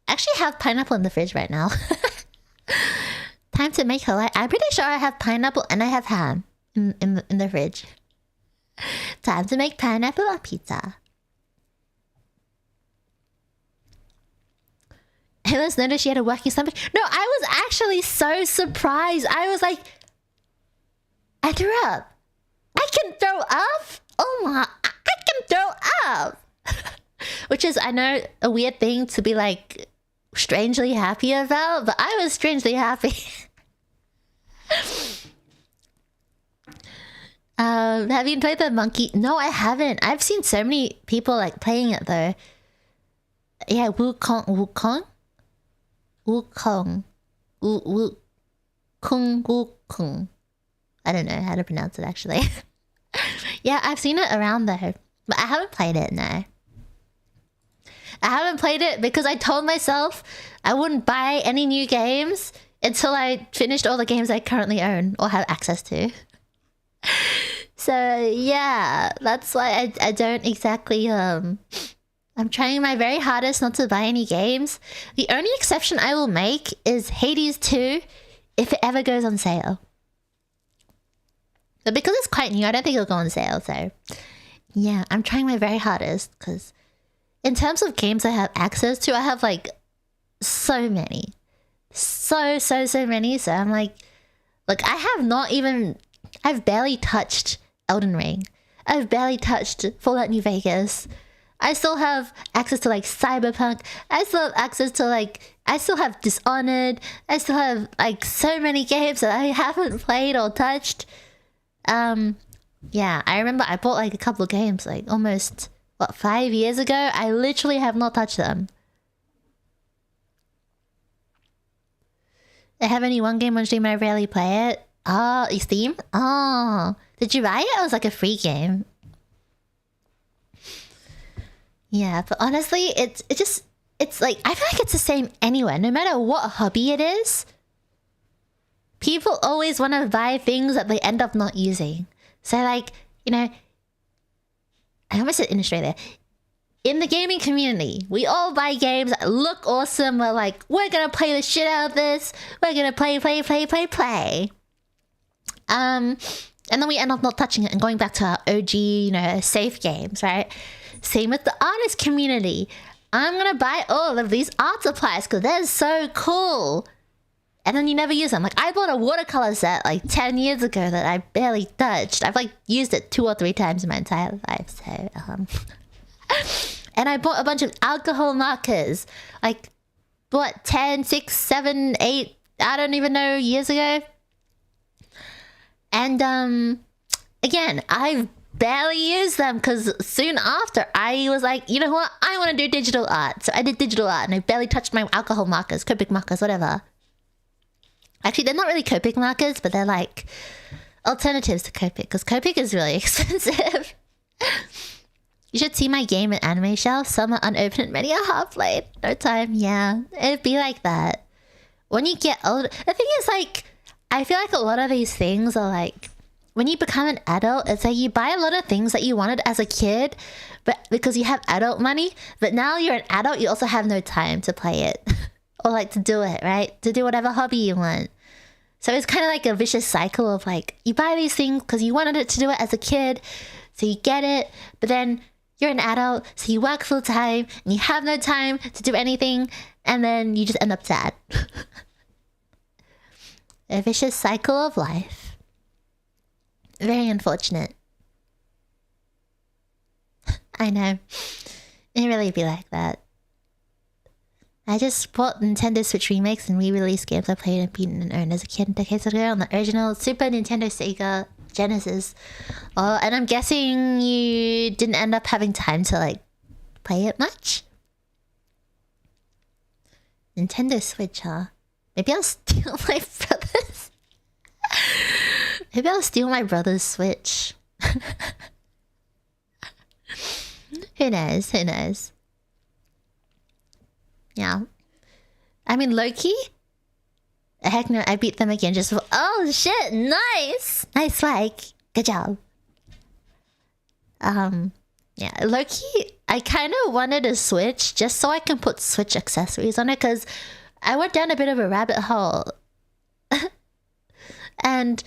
I actually have pineapple in the fridge right now. Time to make Hawaii. I'm pretty sure I have pineapple and I have ham in the fridge. Time to make pineapple on pizza. Aelis noticed she had a working stomach. No, I was actually so surprised. I was like, I threw up. I can throw up? Oh my, I can throw up. Which is, I know, a weird thing to be like strangely happy about, but I was strangely happy. Have you played the monkey? No, I haven't. I've seen so many people like playing it though. Yeah, Wukong. I don't know how to pronounce it actually. Yeah, I've seen it around though, but I haven't played it, no. I haven't played it because I told myself I wouldn't buy any new games until I finished all the games I currently own or have access to. So yeah, that's why I don't exactly I'm trying my very hardest not to buy any games. The only exception I will make is Hades 2 if it ever goes on sale. But because it's quite new, I don't think it'll go on sale, so yeah, I'm trying my very hardest because in terms of games I have access to, I have like so many. So many. So I'm like I have not even, I've barely touched Elden Ring. I've barely touched Fallout New Vegas. I still have access to like Cyberpunk. I still have access to like, I still have Dishonored. I still have like so many games that I haven't played or touched. Yeah, I remember I bought like a couple of games like almost, 5 years ago? I literally have not touched them. I have only one game on Steam, I rarely play it. Oh, Steam? Oh, did you buy it? It was like a free game. Yeah, but honestly, it's like, I feel like it's the same anywhere. No matter what hobby it is, people always want to buy things that they end up not using. So like, you know, I almost said in Australia. In the gaming community, we all buy games that look awesome. We're like, we're gonna play the shit out of this. We're gonna play. And then we end up not touching it and going back to our OG, you know, safe games, right? Same with the artist community. I'm gonna buy all of these art supplies because they're so cool. And then you never use them. Like, I bought a watercolor set like 10 years ago that I barely touched. I've like used it 2 or 3 times in my entire life. So, and I bought a bunch of alcohol markers. Like, what, 10, 6, 7, 8, I don't even know, years ago. And, again, I barely used them because soon after I was like, you know what? I want to do digital art. So I did digital art and I barely touched my alcohol markers, Copic markers, whatever. Actually, they're not really Copic markers, but they're like alternatives to Copic because Copic is really expensive. You should see my game and anime shelf. Some are unopened, many are half-played. No time, yeah. It'd be like that. When you get older... The thing is, like, I feel like a lot of these things are like... When you become an adult, it's like you buy a lot of things that you wanted as a kid, but because you have adult money, but now you're an adult, you also have no time to play it. Or like to do it, right? To do whatever hobby you want. So it's kind of like a vicious cycle of like, you buy these things because you wanted it to do it as a kid, so you get it, but then you're an adult, so you work full time, and you have no time to do anything, and then you just end up sad. A vicious cycle of life. Very unfortunate. I know. It really be like that. I just bought Nintendo Switch remakes and re-released games I played and beaten and owned as a kid decades ago on the original Super Nintendo, Sega, Genesis. Oh, and I'm guessing you didn't end up having time to like play it much? Nintendo Switch, huh? Maybe I'll steal my brother's... Maybe I'll steal my brother's Switch. Who knows? Who knows? Yeah. I mean, low-key? Heck no, I beat them again just for... Oh, shit! Nice! Nice swag. Good job. Yeah, low-key, I kind of wanted a Switch just so I can put Switch accessories on it, because I went down a bit of a rabbit hole. And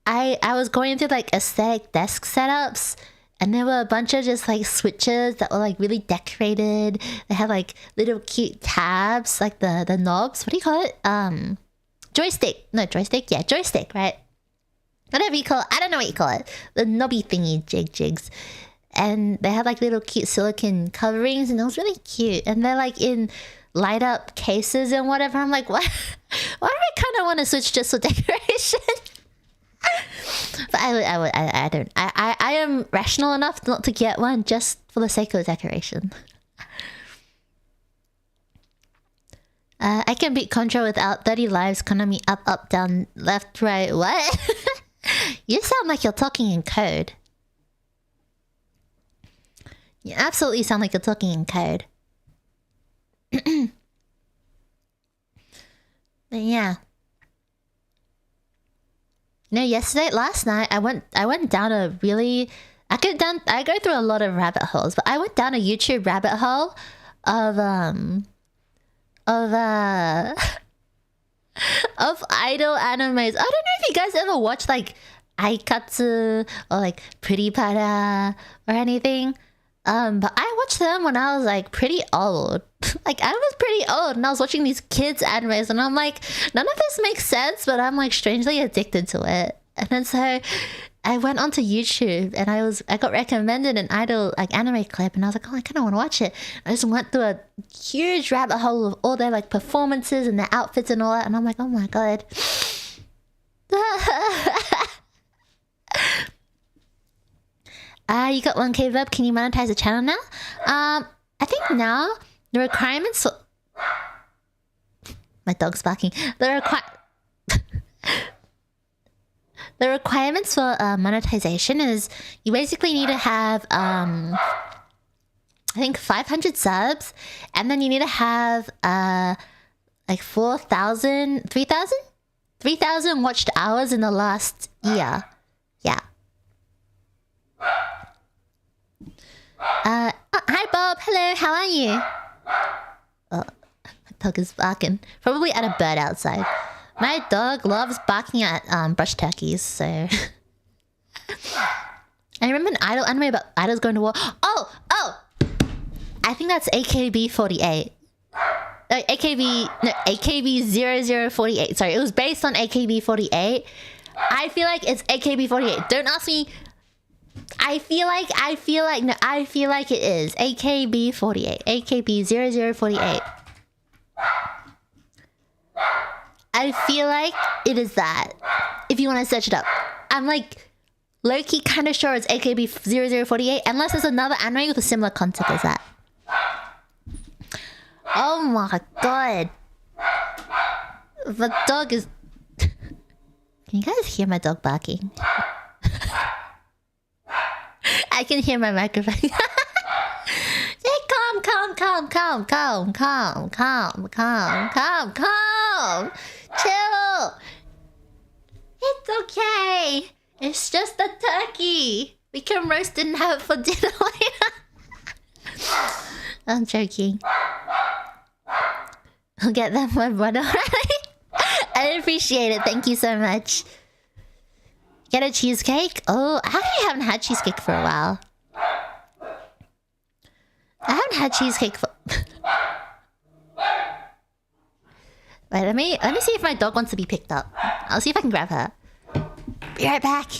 I was going through like aesthetic desk setups, and there were a bunch of just like switches that were like really decorated. They had like little cute tabs, like the knobs. What do you call it? Joystick. No, joystick? Yeah, joystick, right? Whatever you call it. I don't know what you call it. The knobby thingy jigs. And they had like little cute silicone coverings, and it was really cute. And they're like in light up cases and whatever. I'm like, what? Why do I kind of want to switch just for decoration? But I don't. I am rational enough not to get one just for the sake of decoration. I can beat Contra without 30 lives. Konami up, up, down, left, right. What? You sound like you're talking in code. You absolutely sound like you're talking in code. But yeah. You know, last night, I went down a really... I go through a lot of rabbit holes, but I went down a YouTube rabbit hole of of idol animes. I don't know if you guys ever watch like Aikatsu or like Pretty Para or anything. But I watched them when I was like pretty old. Like I was pretty old and I was watching these kids animes and I'm like, none of this makes sense, but I'm like strangely addicted to it. And then so I went onto YouTube and I got recommended an idol like anime clip and I was like, oh, I kind of want to watch it. I just went through a huge rabbit hole of all their like performances and their outfits and all that, and I'm like, oh my god. You got 1K verb. Can you monetize the channel now? I think now the requirements for... My dog's barking. The requirements for monetization is you basically need to have I think 500 subs, and then you need to have like 3,000 watched hours in the last year. Yeah. Hi Bob, hello, how are you? Oh, my dog is barking. Probably at a bird outside. My dog loves barking at brush turkeys, so... I remember an idol anime about idols going to war. Oh! I think that's AKB48. AKB0048. Sorry, it was based on AKB48. I feel like it's AKB48. Don't ask me... I feel like it is AKB48. AKB0048. I feel like it is that. If you want to search it up. I'm like low-key kind of sure it's AKB0048, unless there's another anime with a similar concept as that. Oh my god. The dog is... Can you guys hear my dog barking? I can hear my microphone. Hey, calm. Chill. It's okay. It's just a turkey. We can roast it and have it for dinner later. I'm joking. I'll get that one brother. I appreciate it. Thank you so much. Get a cheesecake? Oh, I actually haven't had cheesecake for a while. I haven't had cheesecake for... Wait, let me see if my dog wants to be picked up. I'll see if I can grab her. Be right back.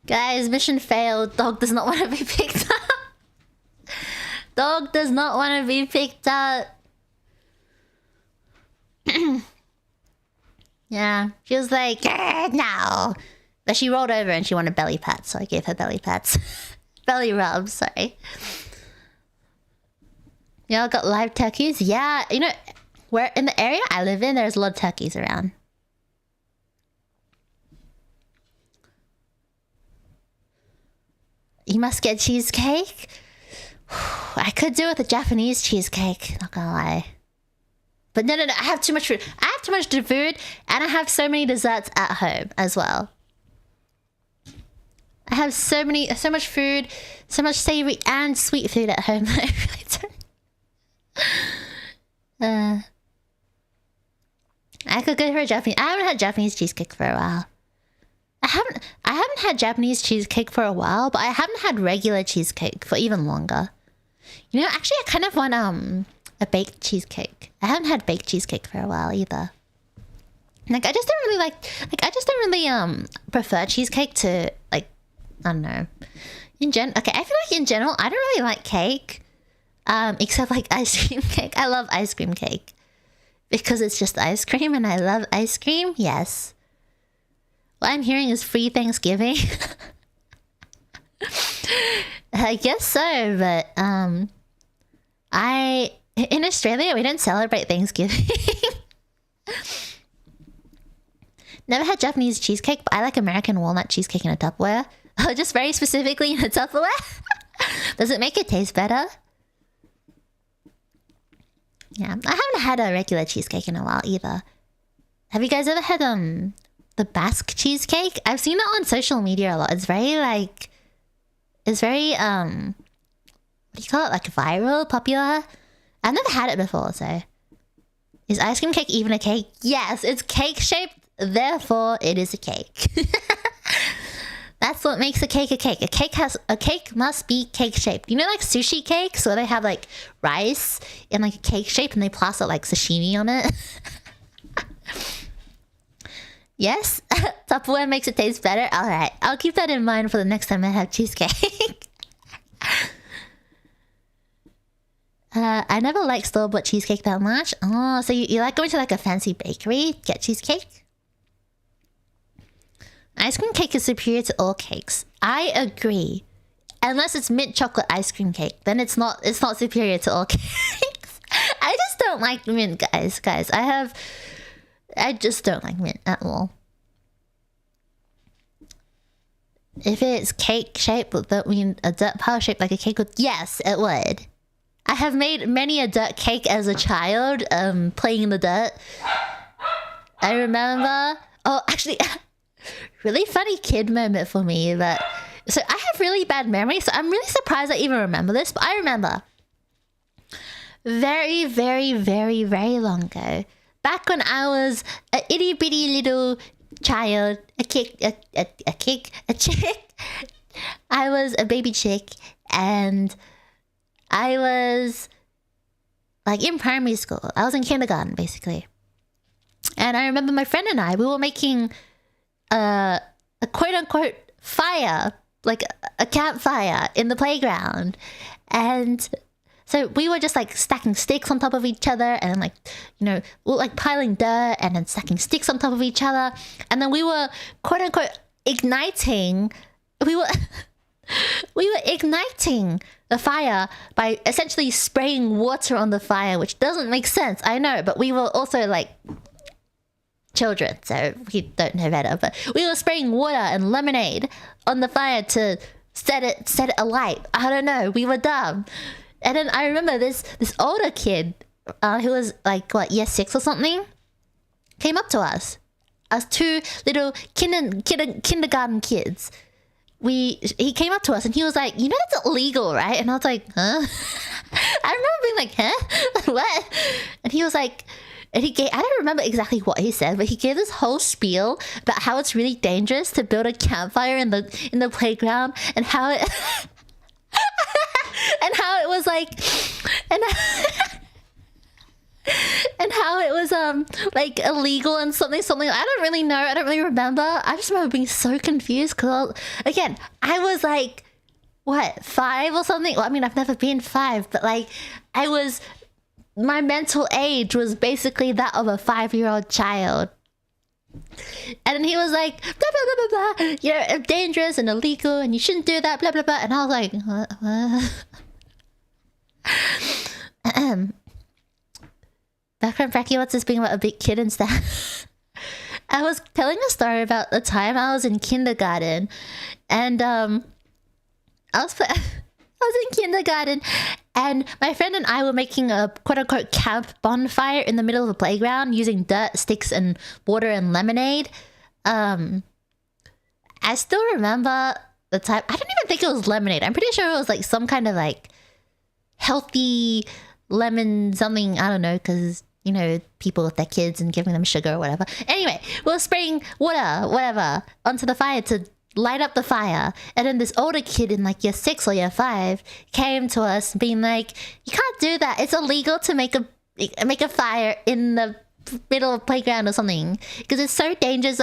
Guys, mission failed. Dog does not want to be picked up. Dog does not want to be picked up. Yeah, she was like, no. But she rolled over and she wanted belly pats, so I gave her belly pats. Belly rubs, sorry. Y'all got live turkeys? Yeah, you know, where in the area I live in, there's a lot of turkeys around. You must get cheesecake? I could do with a Japanese cheesecake, not gonna lie. But no, I have too much food. I have too much food, and I have so many desserts at home as well. I have so much food, so much savory and sweet food at home that I really don't. I could go for a Japanese. I haven't had Japanese cheesecake for a while. I haven't had Japanese cheesecake for a while, but I haven't had regular cheesecake for even longer. You know, actually, I kind of want a baked cheesecake. I haven't had baked cheesecake for a while either. Like, I just don't really prefer cheesecake to, like, I don't know. Okay, I feel like in general, I don't really like cake. Except like ice cream cake. I love ice cream cake. Because it's just ice cream and I love ice cream. Yes. What I'm hearing is free Thanksgiving. I guess so, but in Australia we don't celebrate Thanksgiving. Never had Japanese cheesecake, but I like American walnut cheesecake in a Tupperware. Oh, just very specifically in a Tupperware? Does it make it taste better? Yeah, I haven't had a regular cheesecake in a while either. Have you guys ever had the Basque cheesecake? I've seen it on social media a lot. It's very what do you call it? Like viral, popular? I've never had it before, so. Is ice cream cake even a cake? Yes, it's cake shaped, therefore it is a cake. That's what makes a cake a cake. A cake must be cake shaped. You know, like sushi cakes where they have like rice in like a cake shape and they plaster like sashimi on it. Yes, Tupperware makes it taste better. All right, I'll keep that in mind for the next time I have cheesecake. I never liked store-bought cheesecake that much. Oh, so you like going to like a fancy bakery, get cheesecake? Ice cream cake is superior to all cakes. I agree. Unless it's mint chocolate ice cream cake, then it's not superior to all cakes. I just don't like mint, guys. I just don't like mint at all. If it's cake shaped, a dirt pile shaped like a cake would, yes, it would. I have made many a dirt cake as a child, playing in the dirt. I remember. Oh, actually. Really funny kid moment for me, but so I have really bad memory, so I'm really surprised I even remember this, but I remember very, very, very, very long ago, back when I was a itty bitty little child, a chick, I was a baby chick, and I was like in primary school. I was in kindergarten, basically. And I remember my friend and I, we were making a quote-unquote fire, like a campfire in the playground. And so we were just like stacking sticks on top of each other and like, you know, we were like piling dirt and then stacking sticks on top of each other. And then we were quote-unquote igniting, we were igniting the fire by essentially spraying water on the fire, which doesn't make sense, I know, but we were also like children, so we don't know better, but we were spraying water and lemonade on the fire to set it alight. I don't know, we were dumb. And then I remember this older kid who was like what, year 6 or something, came up to us two little kindergarten kids. He came up to us and he was like, you know that's illegal, right? And I was like, huh? I remember being like, huh? What? And he was like, and I don't remember exactly what he said, but he gave this whole spiel about how it's really dangerous to build a campfire in the playground, and how it and how it was like, and and how it was like illegal and something. I don't really know. I don't really remember. I just remember being so confused because again, I was like, what, 5 or something? Well, I mean, I've never been 5, but like, my mental age was basically that of a 5-year-old child. And he was like, blah, blah, blah, blah, blah. You're dangerous and illegal and you shouldn't do that, blah, blah, blah. And I was like, what? Background Bracky wants to speak about a big kid and stuff. I was telling a story about the time I was in kindergarten. And I was in kindergarten and my friend and I were making a quote-unquote camp bonfire in the middle of a playground using dirt, sticks, and water and lemonade. I still remember the time. I don't even think it was lemonade. I'm pretty sure it was like some kind of like healthy lemon something. I don't know, because, you know, people with their kids and giving them sugar or whatever. Anyway, we were spraying water, whatever, onto the fire to light up the fire. And then this older kid in like year 6 or year 5 came to us being like, you can't do that, it's illegal to make a fire in the middle of the playground or something because it's so dangerous.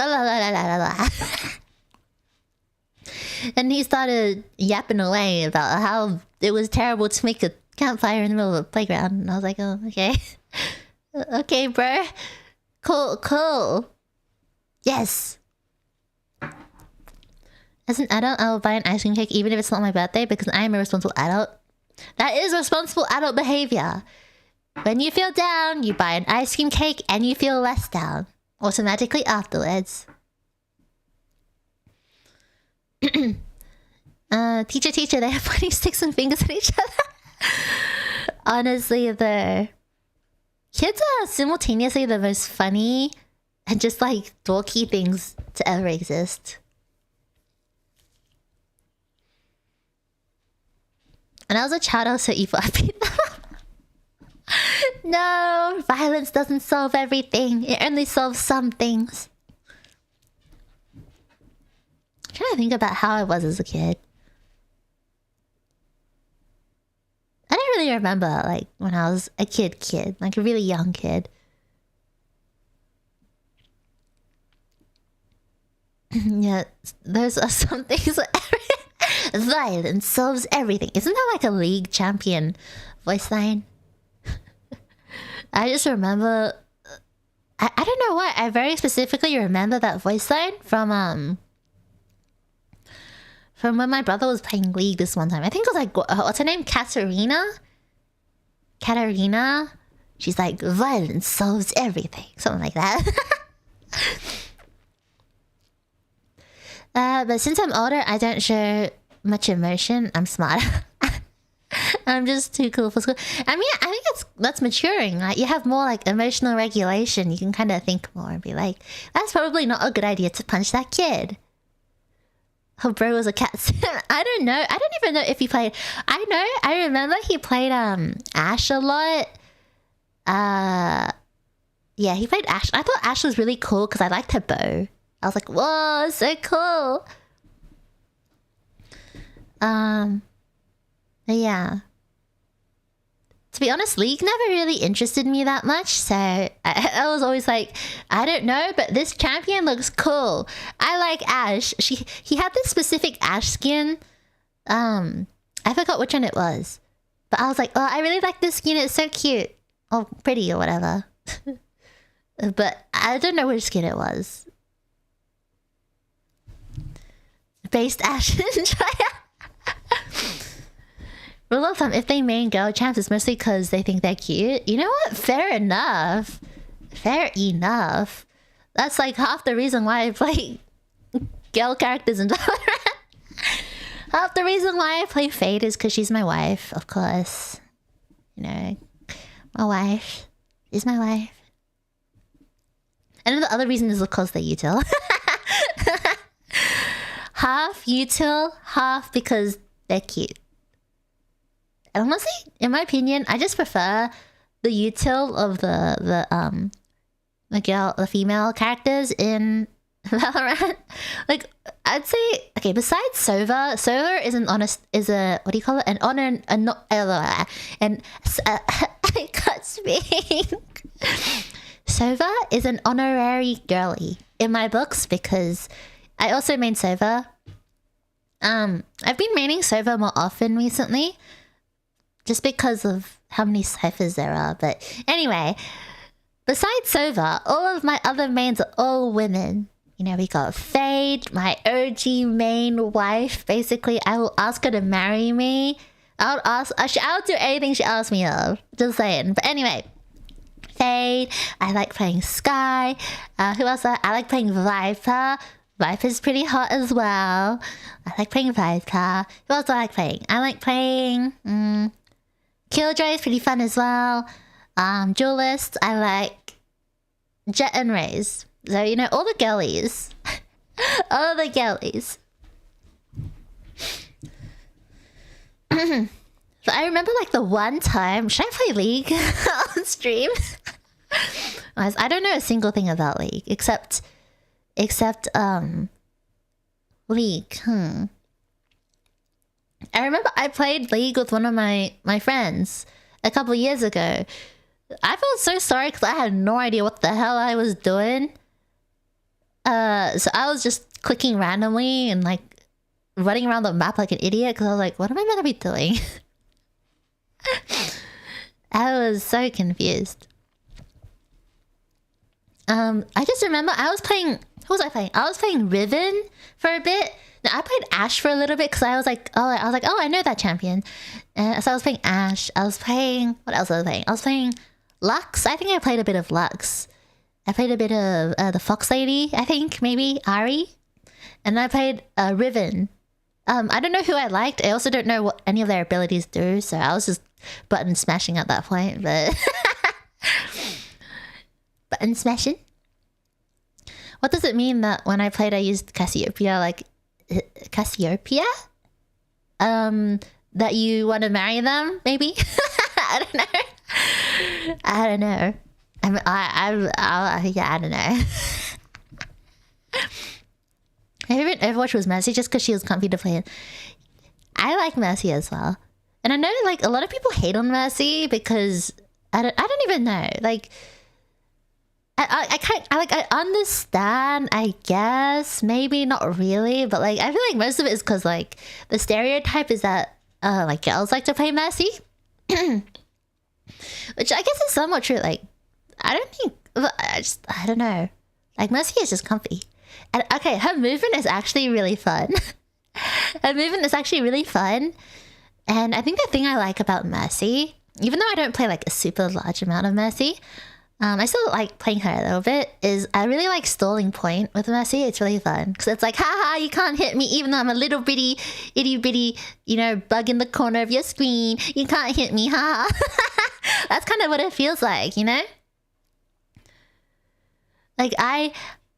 And he started yapping away about how it was terrible to make a campfire in the middle of the playground. And I was like, oh, okay. Okay, bro, cool, yes. As an adult, I will buy an ice cream cake even if it's not my birthday because I am a responsible adult. That is responsible adult behavior. When you feel down, you buy an ice cream cake and you feel less down automatically afterwards. Teacher, they are pointing sticks and fingers at each other. Honestly, the kids are simultaneously the most funny and just like dorky things to ever exist. When I was a child, I was so evil. I beat them up. No, violence doesn't solve everything. It only solves some things. I'm trying to think about how I was as a kid. I don't really remember, like, when I was a kid, like a really young kid. Yeah, those are some things that violence solves everything. Isn't that like a league champion voice line? I just remember... I don't know why. I very specifically remember that voice line from when my brother was playing League this one time. I think it was like... What's her name? Katarina? She's like, violence solves everything. Something like that. But since I'm older, I don't show much emotion. I'm smart. I'm just too cool for school. I mean, I think that's maturing. Like, you have more like emotional regulation. You can kind of think more and be like, that's probably not a good idea to punch that kid. Her bro was a cat. I don't know. I don't even know if he played. I remember he played Ash a lot. Yeah, he played Ash. I thought Ash was really cool because I liked her bow. I was like, whoa, so cool. Yeah. To be honest, League never really interested me that much, so I was always like, I don't know, but this champion looks cool. I like Ash. He had this specific Ash skin. I forgot which one it was. But I was like, oh, I really like this skin. It's so cute. Or pretty or whatever. But I don't know which skin it was. Based Ash and Jaya. Rule of thumb, if they main girl champs, it's mostly because they think they're cute. You know what? Fair enough. That's like half the reason why I play girl characters in Valorant. Half the reason why I play Fate is because she's my wife, of course. You know, my wife is my wife. And then the other reason is of course they're util. Half util, half because they're cute. And honestly, in my opinion, I just prefer the util of the female characters in Valorant. Like, I'd say, okay, besides Sova is an honest, is a, what do you call it? An honor, and because being Sova is an honorary girly in my books because I also main Sova. I've been maining Sova more often recently just because of how many ciphers there are. But anyway, besides Sova, all of my other mains are all women. You know, we got Fade, my OG main wife. Basically, I will ask her to marry me. I'll do anything she asks me of. Just saying. But anyway, Fade. I like playing Sky. Who else? I like playing Viper. Viper's pretty hot as well. I like playing Viper. Who else do I like playing? I like playing Killjoy is pretty fun as well. Duelist. I like Jet and Raze. So, you know, all the girlies. All the girlies. So I remember like the one time... Should I play League on stream? I don't know a single thing about League. Except League. I remember I played League with one of my friends a couple years ago. I felt so sorry because I had no idea what the hell I was doing. So I was just clicking randomly and like running around the map like an idiot because I was like, what am I meant to be doing? I was so confused. I just remember I was playing... Who was I playing? I was playing Riven for a bit. No, I played Ashe for a little bit because I was like, oh, I know that champion. So I was playing Ashe. I was playing... What else was I playing? I was playing Lux. I think I played a bit of Lux. I played a bit of the Fox Lady, I think, maybe, Ari. And I played Riven. I don't know who I liked. I also don't know what any of their abilities do, so I was just button smashing at that point, but... Button smashing? What does it mean that when I played I used Cassiopeia, like... Cassiopeia? That you want to marry them, maybe? I don't know. I don't know. I don't know. My favorite Overwatch was Mercy just because she was comfy to play in. I like Mercy as well. And I know like a lot of people hate on Mercy because I don't even know. Like I understand, I guess, maybe not really, but like I feel like most of it is because like the stereotype is that like girls like to play Mercy. Which I guess is somewhat true. Like I don't know. Like Mercy is just comfy. And okay, her movement is actually really fun. Her movement is actually really fun. And I think the thing I like about Mercy, even though I don't play like a super large amount of Mercy, I still like playing her a little bit, is I really like stalling point with Mercy. It's really fun. Because it's like, haha, you can't hit me even though I'm a little bitty, itty bitty, you know, bug in the corner of your screen. You can't hit me, haha. That's kind of what it feels like, you know? Like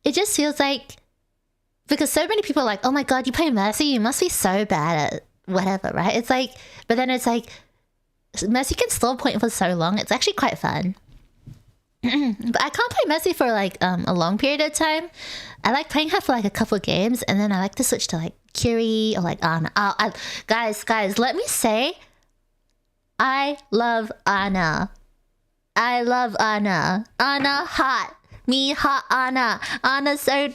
it just feels like, because so many people are like, oh my god, you play Mercy, you must be so bad at whatever, right? It's like, but then it's like, Mercy can stall point for so long, it's actually quite fun. But I can't play Mercy for like a long period of time. I like playing her for like a couple of games, and then I like to switch to like Curie or like Ana. Guys, let me say, I love Ana. I love Ana. Ana hot. Me hot Ana. Ana so...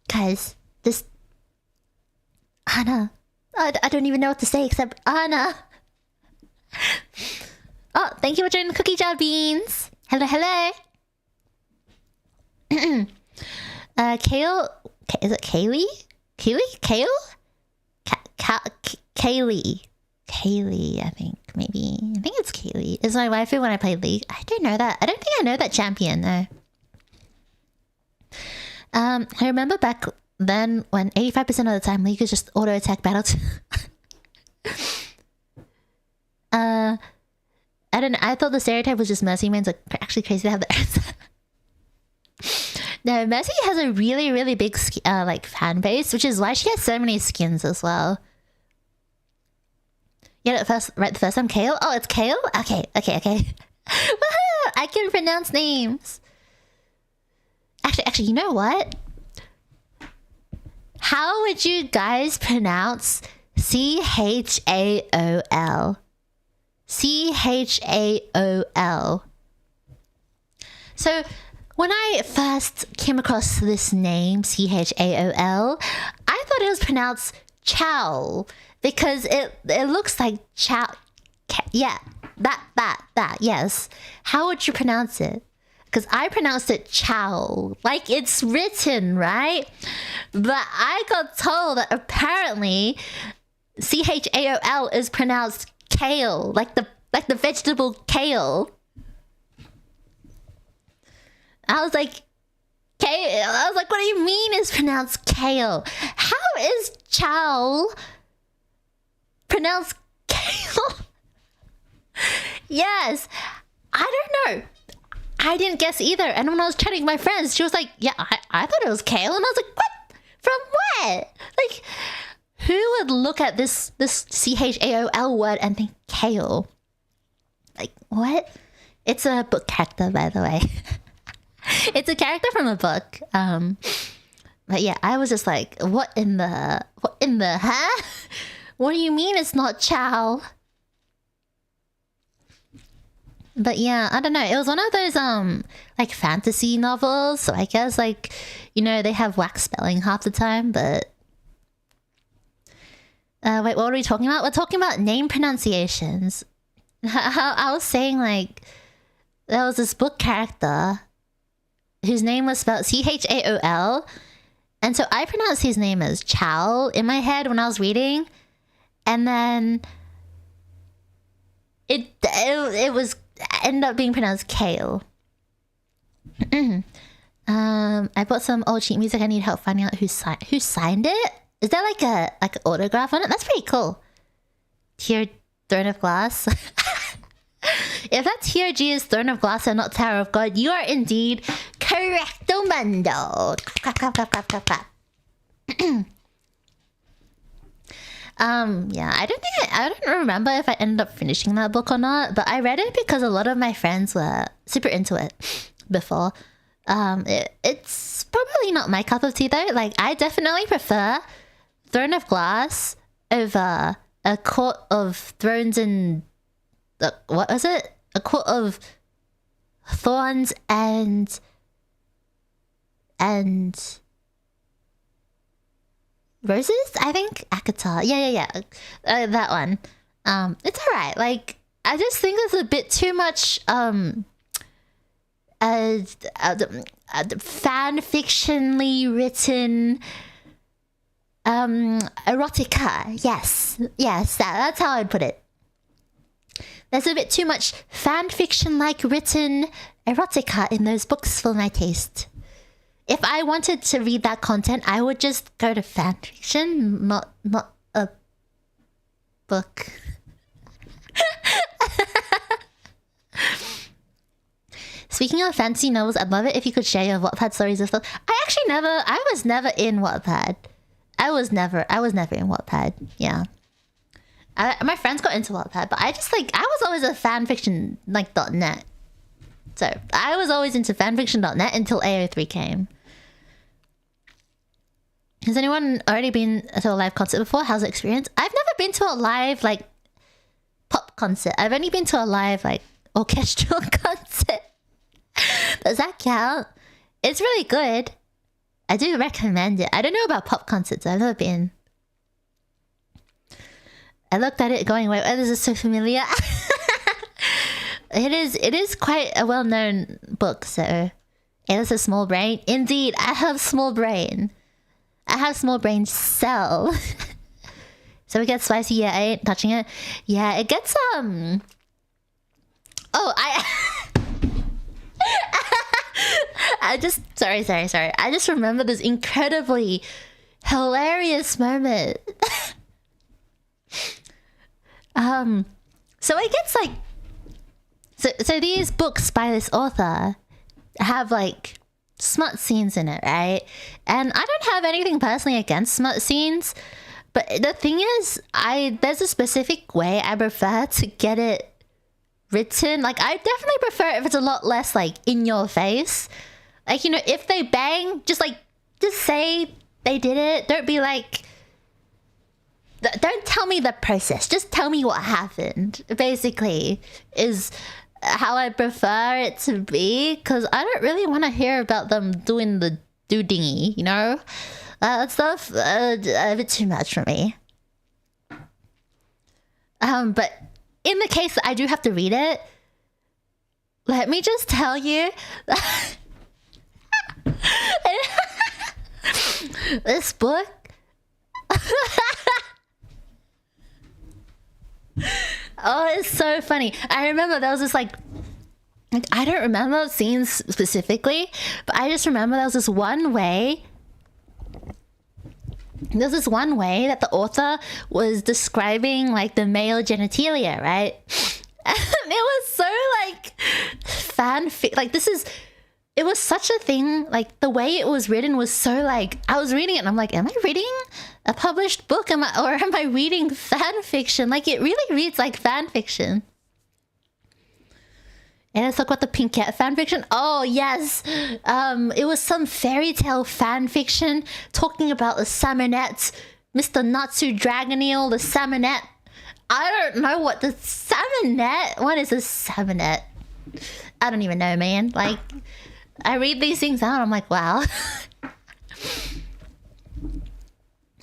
Guys, this... Ana. I don't even know what to say except Ana. Oh, thank you for joining Cookie Jar Beans. Hello, hello. Kale... Is it Kaylee? Kaylee? Kale? Kaylee. Kaylee, I think. Maybe. I think it's Kaylee. Is my waifu when I play League. I don't know that. I don't think I know that champion, though. I remember back then when 85% of the time League is just auto-attack battles. I don't know. I thought the stereotype was just Mercy mains are actually crazy to have the... No, Mercy has a really, really big like fan base, which is why she has so many skins as well. Yeah, the first time, Kale? Oh, it's Kale? Okay. Woohoo! I can pronounce names. Actually, you know what? How would you guys pronounce CHAOL? Chaol. So when I first came across this name, Chaol, I thought it was pronounced chow because it looks like chow. Yeah, that, yes. How would you pronounce it? Because I pronounced it chow, like it's written, right? But I got told that apparently Chaol is pronounced kale, like the vegetable kale. I was like, kale. I was like, what do you mean it's pronounced kale? How is chow pronounced kale? Yes, I don't know. I didn't guess either. And when I was chatting with my friends, she was like, yeah, I thought it was kale. And I was like, what? From where? Like, who would look at this Chaol word and think kale? Like, what? It's a book character, by the way. It's a character from a book. But yeah, I was just like, what in the, huh? What do you mean it's not chow? But yeah, I don't know. It was one of those like fantasy novels. So I guess like, you know, they have whack spelling half the time, but wait, what are we talking about? We're talking about name pronunciations. I was saying like there was this book character whose name was spelled Chaol. And so I pronounced his name as Chow in my head when I was reading. And then it was ended up being pronounced kale. I bought some old sheet music. I need help finding out who signed it. Is there like an autograph on it? That's pretty cool. Tier Throne of Glass. If that's Tier G's Throne of Glass and not Tower of God, you are indeed correcto mundo. Clap, clap, clap, clap, clap, clap. Yeah, I don't remember if I ended up finishing that book or not, but I read it because a lot of my friends were super into it before. It's probably not my cup of tea though. Like, I definitely prefer Throne of Glass over A Court of Thrones and what was it? A Court of Thorns and Roses, I think. Akatar. Yeah. That one. It's alright. Like, I just think there's a bit too much fan fictionally written erotica. Yes, that's how I'd put it. There's a bit too much fan fiction like written erotica in those books for my taste. If I wanted to read that content, I would just go to fan fiction, not a book. Speaking of fantasy novels, I'd love it if you could share your Wattpad stories of stuff. I was never in Wattpad. I was never in Wattpad. Yeah. My friends got into Wattpad, but I was always a fanfiction like .net. So I was always into fanfiction.net until AO3 came. Has anyone already been to a live concert before? How's the experience? I've never been to a live like pop concert. I've only been to a live like orchestral concert. Does that count? It's really good. I do recommend it. I don't know about pop concerts. I've never been. I looked at it going, wait, this is so familiar. It is quite a well-known book, so Aelis a small brain. Indeed, I have small brain. I have small brain cell. So it gets spicy, yeah, I ain't touching it. Yeah, it gets I just sorry. I just remember this incredibly hilarious moment. So it gets like so these books by this author have like smut scenes in it, right? And I don't have anything personally against smut scenes, but the thing is, there's a specific way I prefer to get it written. Like, I definitely prefer if it's a lot less like in your face. Like, you know, if they bang, just say they did it. Don't be like don't tell me the process. Just tell me what happened. Basically, is how I prefer it to be, because I don't really want to hear about them doing the do dingy. You know, that stuff a bit too much for me. But in the case that I do have to read it, let me just tell you that this book. Oh, it's so funny. I remember there was this like I don't remember scenes specifically, but I just remember there was this one way. There's this one way that the author was describing like the male genitalia, right? And it was so like fanfic. Like it was such a thing. Like the way it was written was so like, I was reading it and I'm like, am I reading a published book? Am I reading fan fiction? Like it really reads like fan fiction. And let's talk about the Pink Cat fan fiction. Oh yes, it was some fairy tale fan fiction talking about the salmonette, Mr. Natsu Dragon Eel, the salmonette. I don't know what the salmonette. What is a salmonette? I don't even know, man. Like, I read these things out. I'm like, wow.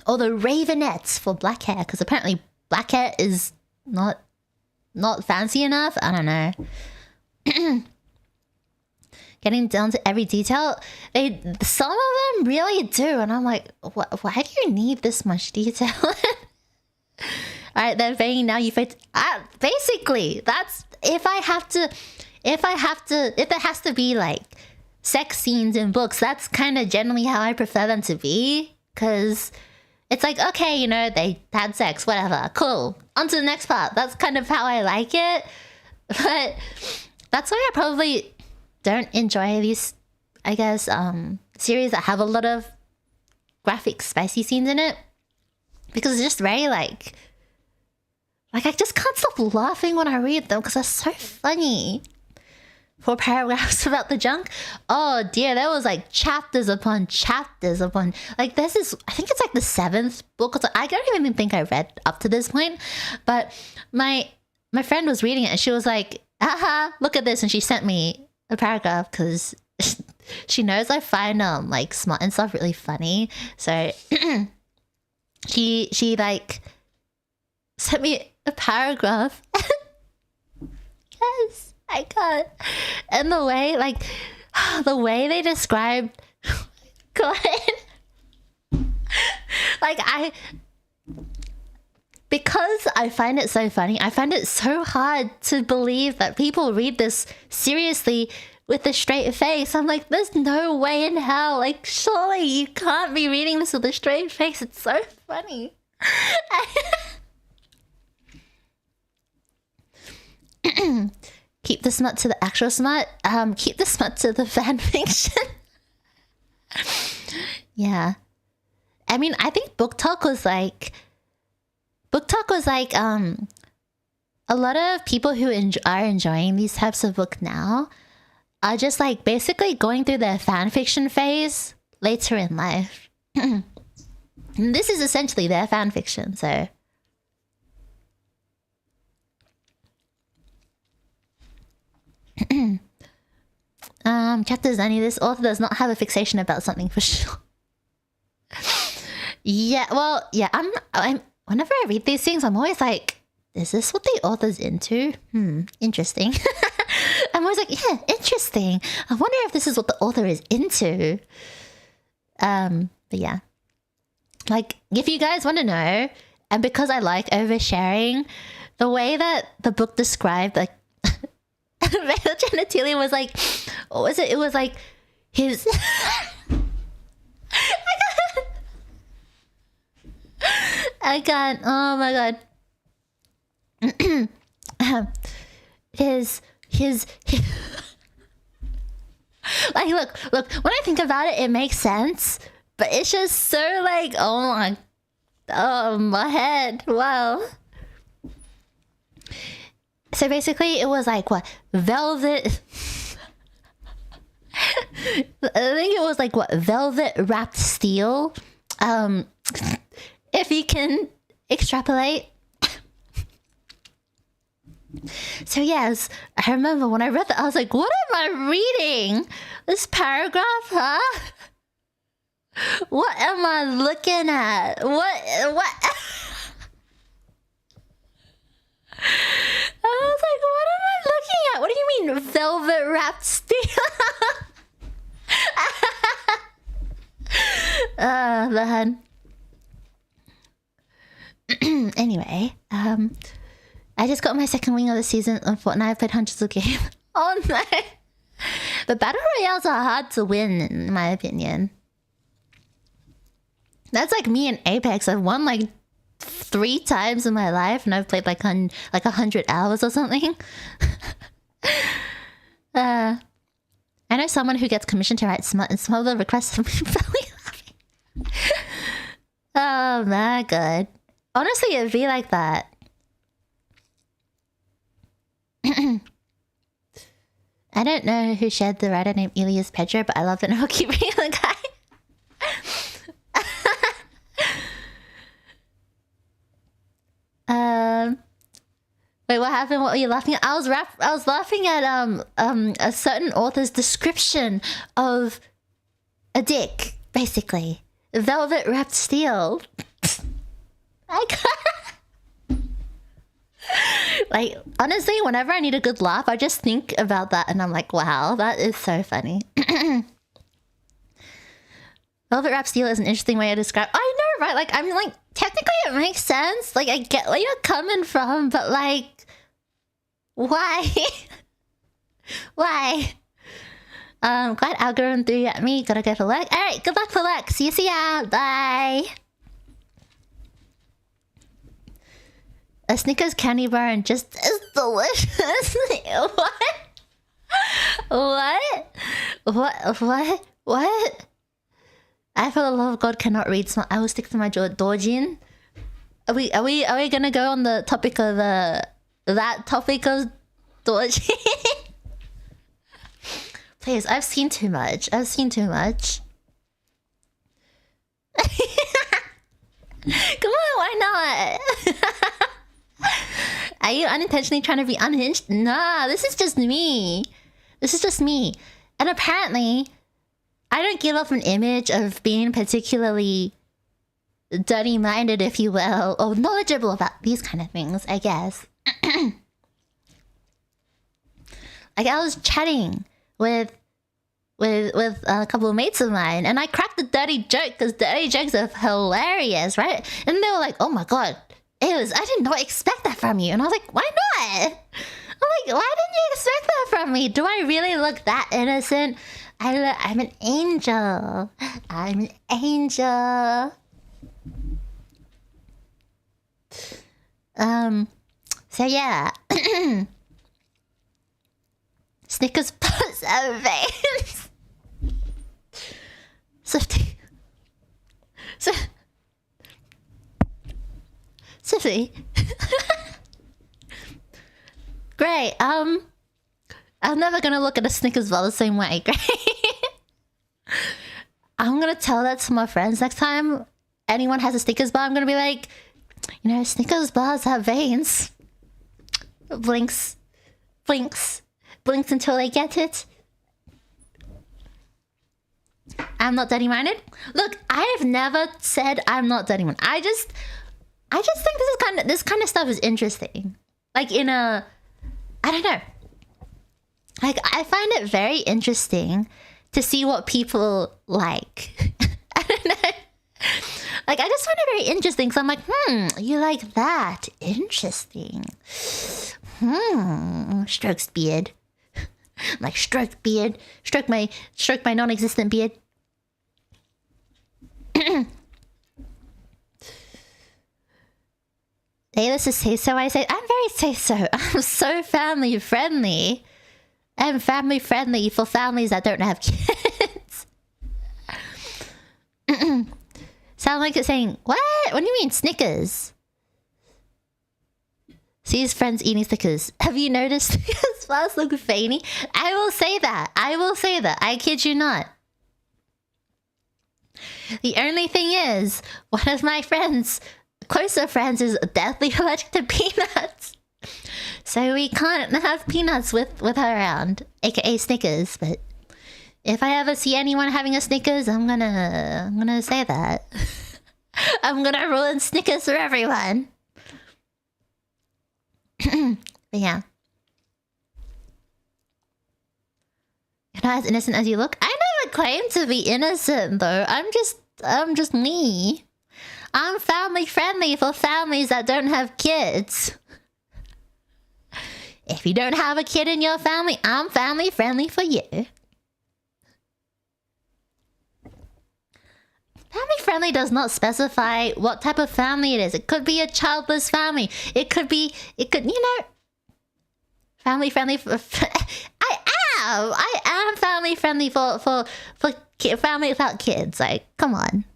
Or the ravenettes for black hair, because apparently black hair is not fancy enough. I don't know. Getting down to every detail, some of them really do, and I'm like, why do you need this much detail? All right, they're saying now you fit. Basically, that's if there has to be like sex scenes in books, that's kind of generally how I prefer them to be, because it's like, okay, you know, they had sex, whatever, cool, on to the next part. That's kind of how I like it. But that's why I probably don't enjoy these, I guess, series that have a lot of graphic, spicy scenes in it, because it's just very like I just can't stop laughing when I read them because they're so funny. 4 paragraphs about the junk. Oh dear, there was like chapters upon chapters upon. Like this is, I think it's like the 7th book. I don't even think I read up to this point. But my friend was reading it and she was like, "Haha, look at this," and she sent me a paragraph because she knows I find like smart and stuff really funny. So she like sent me a paragraph. Yes, I can't. And the way they described, God, like because I find it so funny, I find it so hard to believe that people read this seriously with a straight face. I'm like, there's no way in hell. Like, surely you can't be reading this with a straight face. It's so funny. Keep the smut to the actual smut. Keep the smut to the fan fiction. Yeah. I mean, I think book talk was like a lot of people who are enjoying these types of books now are just like basically going through their fan fiction phase later in life. And this is essentially their fan fiction, so chapters only. This author does not have a fixation about something for sure. Yeah, well, yeah, I'm whenever I read these things, I'm always like, is this what the author's into? Interesting. I'm always like, yeah, interesting. I wonder if this is what the author is into. But yeah. Like, if you guys want to know, and because I like oversharing, the way that the book described, like, male genitalia was like, what was it? It was like his... I can't. Oh my god. his like, look, when I think about it, it makes sense, but it's just so like, oh my head. Wow. So basically it was like what, velvet I think it was like what, velvet wrapped steel. If you can extrapolate. So yes, I remember when I read that, I was like, what am I reading? This paragraph, huh? What am I looking at? What? I was like, what am I looking at? What do you mean, velvet wrapped steel? Man. Anyway, I just got my second wing of the season on Fortnite. I've played hundreds of games. Oh no! The battle royales are hard to win, in my opinion. That's like me in Apex. I've won like 3 times in my life, and I've played like 100 hours or something. I know someone who gets commissioned to write smut, and some of the requests have been belly laughing. Oh my god! Honestly, it'd be like that. I don't know who shared the writer named Aelis Pedro, but I love it and I'll keep reading the guy. Wait, what happened? What were you laughing at? I was laughing at a certain author's description of a dick, basically. Velvet wrapped steel. I can't. Like, honestly, whenever I need a good laugh, I just think about that and I'm like, wow, that is so funny. Velvet wrapped steel is an interesting way to describe. I know, right? Like, I'm like, technically it makes sense. Like, I get where you're coming from, but like, why? Why? Glad algorithm threw at me. Gotta go for luck. All right, good luck for luck. See ya. Bye. A Snickers candy bar and just as delicious. What? I, for the love of God, cannot read smart. I will stick to my Dojin. Are we gonna go on the topic of that topic of Dojin? Please, I've seen too much. Come on, why not? Are you unintentionally trying to be unhinged? Nah, this is just me. And apparently, I don't give off an image of being particularly dirty-minded, if you will, or knowledgeable about these kind of things, I guess. Like, I was chatting with a couple of mates of mine, and I cracked a dirty joke, because dirty jokes are hilarious, right? And they were like, oh my god, Aelis, I did not expect that from you. And I was like, why not? I'm like, why didn't you expect that from me? Do I really look that innocent? I'm an angel. So yeah. Snickers bars have veins. Swifty. Swifty. Great. I'm never gonna look at a Snickers bar the same way. Great. I'm gonna tell that to my friends next time anyone has a Snickers bar. I'm gonna be like, you know, Snickers bars have veins. Blinks until they get it. I'm not dirty-minded. Look, I have never said I'm not dirty-minded. I just think this kind of stuff is interesting. Like I don't know. Like, I find it very interesting to see what people like. I don't know. Like, I just find it very interesting. So I'm like, you like that? Interesting. Strokes beard. I'm like, stroke beard. Stroke my non-existent beard. Aelis is say so. I say, I'm very say so. I'm so family friendly. I'm family friendly for families that don't have kids. Sound like it's saying, what? What do you mean, Snickers? See his friends eating Snickers. Have you noticed his bars look veiny? I will say that. I kid you not. The only thing is, one of my friends closer friends is deathly allergic to peanuts. So we can't have peanuts with her around, aka Snickers. But if I ever see anyone having a Snickers, I'm gonna say that. I'm gonna ruin Snickers for everyone. But yeah. You're not as innocent as you look. I never claimed to be innocent though. I'm just me. I'm family friendly for families that don't have kids. If you don't have a kid in your family, I'm family friendly for you. Family friendly does not specify what type of family it is. It could be a childless family. It could, family friendly for... I am family friendly for family without kids. Like, come on.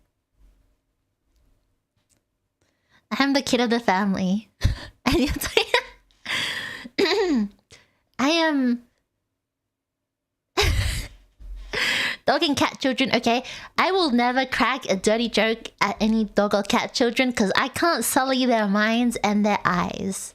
I'm the kid of the family. And I am... Dog and cat children, okay? I will never crack a dirty joke at any dog or cat children because I can't sully their minds and their eyes.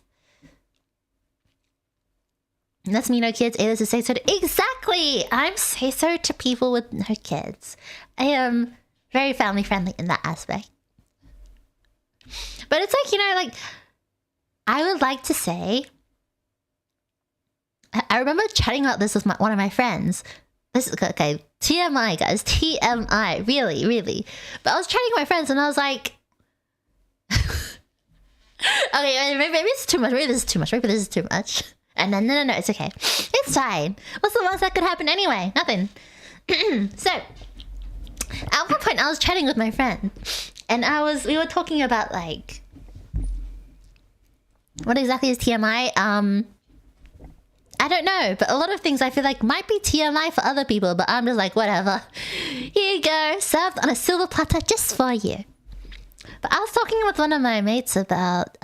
That's me, no kids. Aelis is say so to... Exactly! I'm say so to people with no kids. I am very family friendly in that aspect. But it's like, I would like to say... I remember chatting about this with one of my friends. This is okay. TMI, guys. TMI. Really, really. But I was chatting with my friends and I was like... okay, maybe it's too much. Maybe this is too much. Maybe this is too much. And then, no, it's okay. It's fine. What's the worst that could happen anyway? Nothing. So, at one point I was chatting with my friend. And we were talking about like... What exactly is TMI? I don't know, but a lot of things I feel like might be TMI for other people, but I'm just like, whatever. Here you go, served on a silver platter just for you. But I was talking with one of my mates about,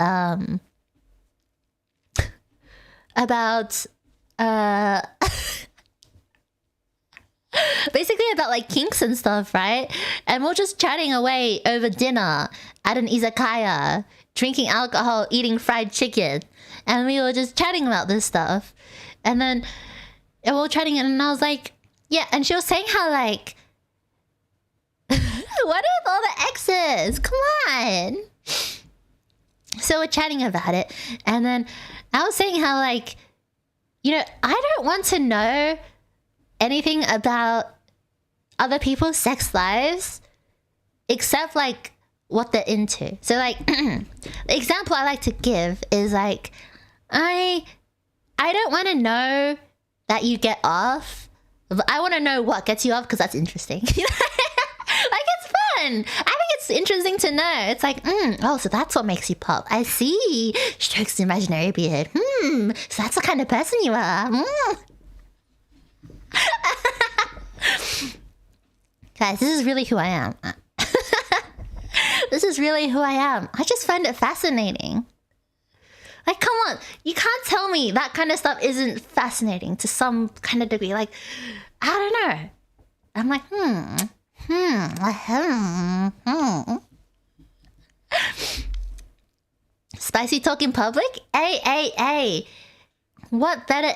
basically about like kinks and stuff, right? And we're just chatting away over dinner at an izakaya, drinking alcohol, eating fried chicken. And we were just chatting about this stuff. And then we were chatting and I was like, yeah. And she was saying how like, what with all the exes? Come on. So we're chatting about it. And then I was saying how like, I don't want to know anything about other people's sex lives except like what they're into. So like, the example I like to give is like, I don't want to know that you get off. But I want to know what gets you off because that's interesting. Like, it's fun. I think it's interesting to know. It's like, oh, so that's what makes you pop. I see. Strokes the imaginary beard. So that's the kind of person you are. Guys, this is really who I am. This is really who I am. I just find it fascinating. Like, come on. You can't tell me that kind of stuff isn't fascinating to some kind of degree. Like, I don't know. I'm like, Spicy talk in public? Hey. What better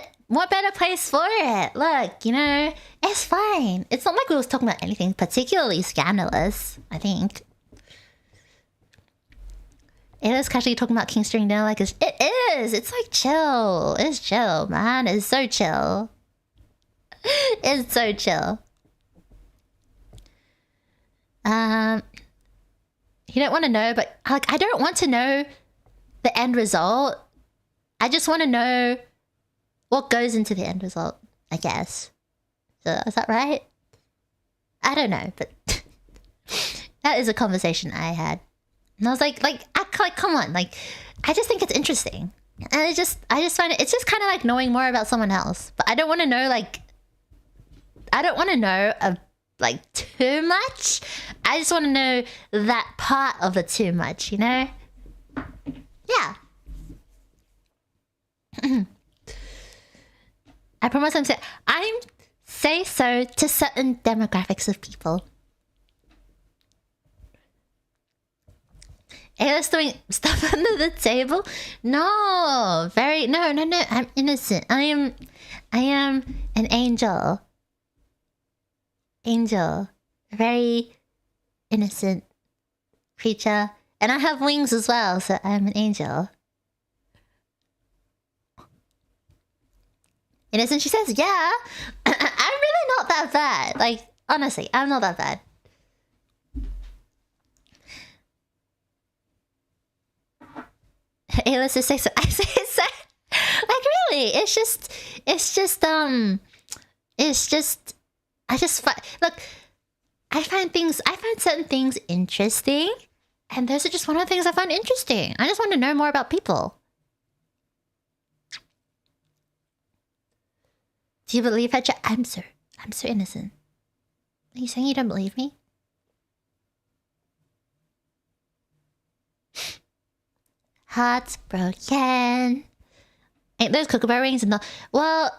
place for it? Look, it's fine. It's not like we was talking about anything particularly scandalous, I think. It is casually talking about King String dinner like it is. It's like chill. It's chill, man. It's so chill. It's so chill. You don't want to know, but like I don't want to know the end result. I just want to know what goes into the end result, I guess. So is that right? I don't know, but that is a conversation I had. And I was like, come on, like, I just think it's interesting. And I just find it's just kind of like knowing more about someone else. But I don't want to know, like, too much. I just want to know that part of the too much, Yeah. I promise I'm say so to certain demographics of people. Aelis doing stuff under the table? No, no. I'm innocent. I am an angel. Angel, very innocent creature, and I have wings as well, so I'm an angel. Innocent, she says, yeah. I'm really not that bad. Like, honestly, I'm not that bad. Aelis is sexy. I say it's like really. It's just look. I find certain things interesting, and those are just one of the things I find interesting. I just want to know more about people. Do you believe Petra? I'm so innocent. Are you saying you don't believe me? Hearts broken. Ain't those kookaburra rings? No. Well,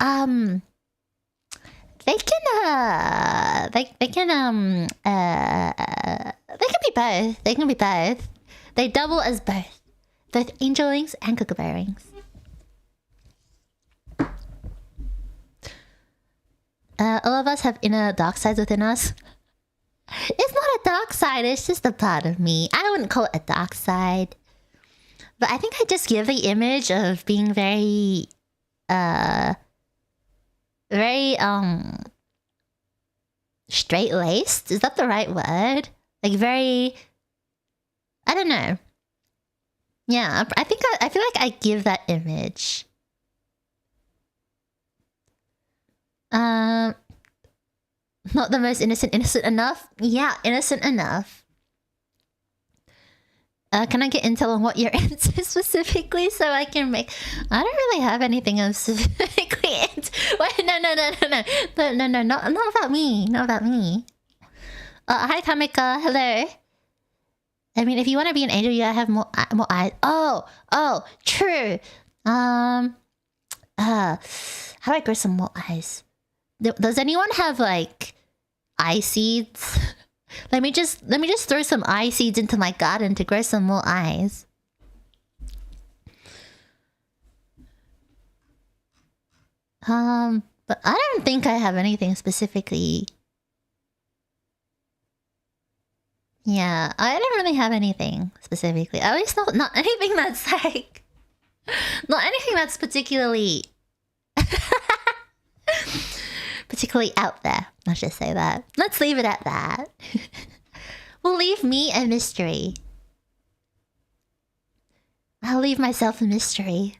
they can be both. They can be both. They double as both angel wings and kookaburra rings. All of us have inner dark sides within us. It's not a dark side. It's just a part of me. I wouldn't call it a dark side. But I think I just give the image of being very straight-laced. Is that the right word? Like very, I don't know. Yeah, I feel like I give that image. Not the most innocent enough? Yeah, innocent enough. Can I get intel on what you're into specifically so I can make... I don't really have anything I'm specifically into. Wait, no, not about me. Not about me. Hi, Kamika. Hello. I mean, if you want to be an angel, you gotta have more eyes. Oh, true. How do I grow some more eyes? Does anyone have, like, eye seeds? Let me just throw some eye seeds into my garden to grow some more eyes. But I don't think I have anything specifically. Yeah, I don't really have anything specifically. At least not anything that's like... Not anything that's particularly out there. Let's just say that. Let's leave it at that. We'll leave me a mystery. I'll leave myself a mystery.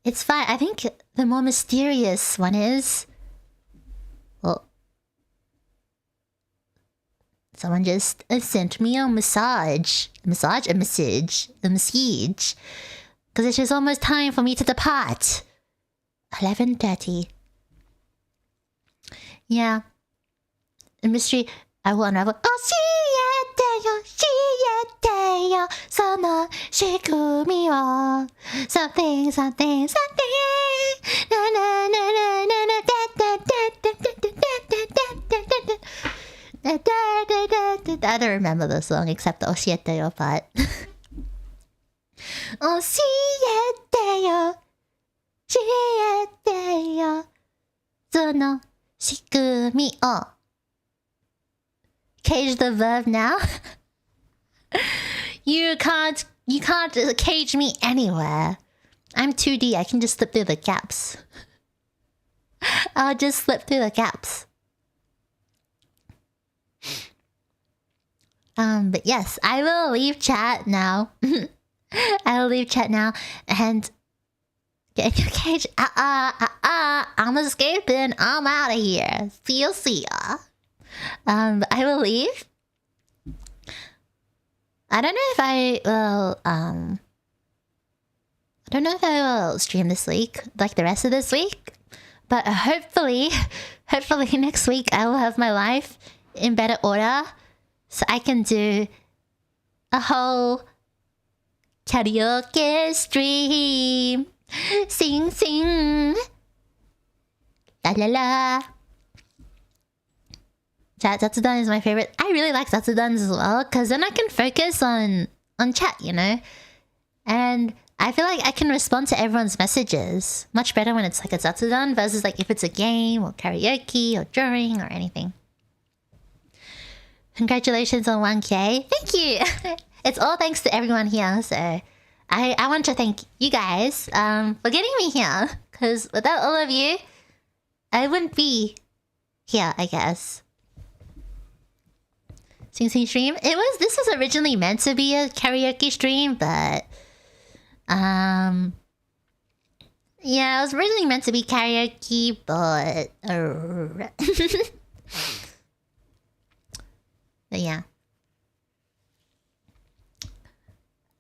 It's fine. I think the more mysterious one is... Well... Someone just sent me a message. A message. Because it's just almost time for me to depart. 11:30. Yeah. A mystery I will unravel. Oh, 教えてよ、その仕組みを。Something. Na na na na na na da da da da da da da da. I don't remember the song except the 教えてよ part. 教えてよ、教えてよ、その仕組みを。Cage the verb now. You can't cage me anywhere. I'm 2D. I can just slip through the gaps. I'll just slip through the gaps. But yes, I will leave chat now. I will leave chat now and get in your cage. I'm escaping. I'm out of here. See ya. I will leave. I don't know if I will stream this week, like the rest of this week. But hopefully next week I will have my life in better order, so I can do a whole karaoke stream. Sing. La la la. Chat Zatsudan is my favorite. I really like Zatsudans as well, because then I can focus on chat, you know? And I feel like I can respond to everyone's messages much better when it's like a Zatsudan versus like if it's a game or karaoke or drawing or anything. Congratulations on 1K. Thank you. It's all thanks to everyone here, so I want to thank you guys for getting me here, because without all of you, I wouldn't be here, I guess. Sing Sing stream. This was originally meant to be a karaoke stream, but yeah, it was originally meant to be karaoke, but but yeah.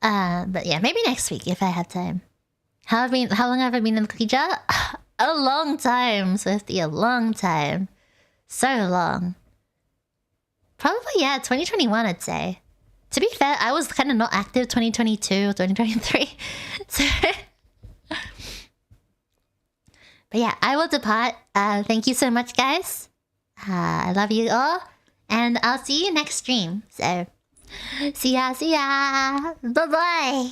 But yeah, maybe next week if I have time. How long have I been in the cookie jar? A long time, Swifty, a long time. So long. Probably, yeah, 2021, I'd say. To be fair, I was kind of not active 2022, 2023. So... But yeah, I will depart. Thank you so much, guys. I love you all. And I'll see you next stream. So, see ya, see ya. Bye-bye.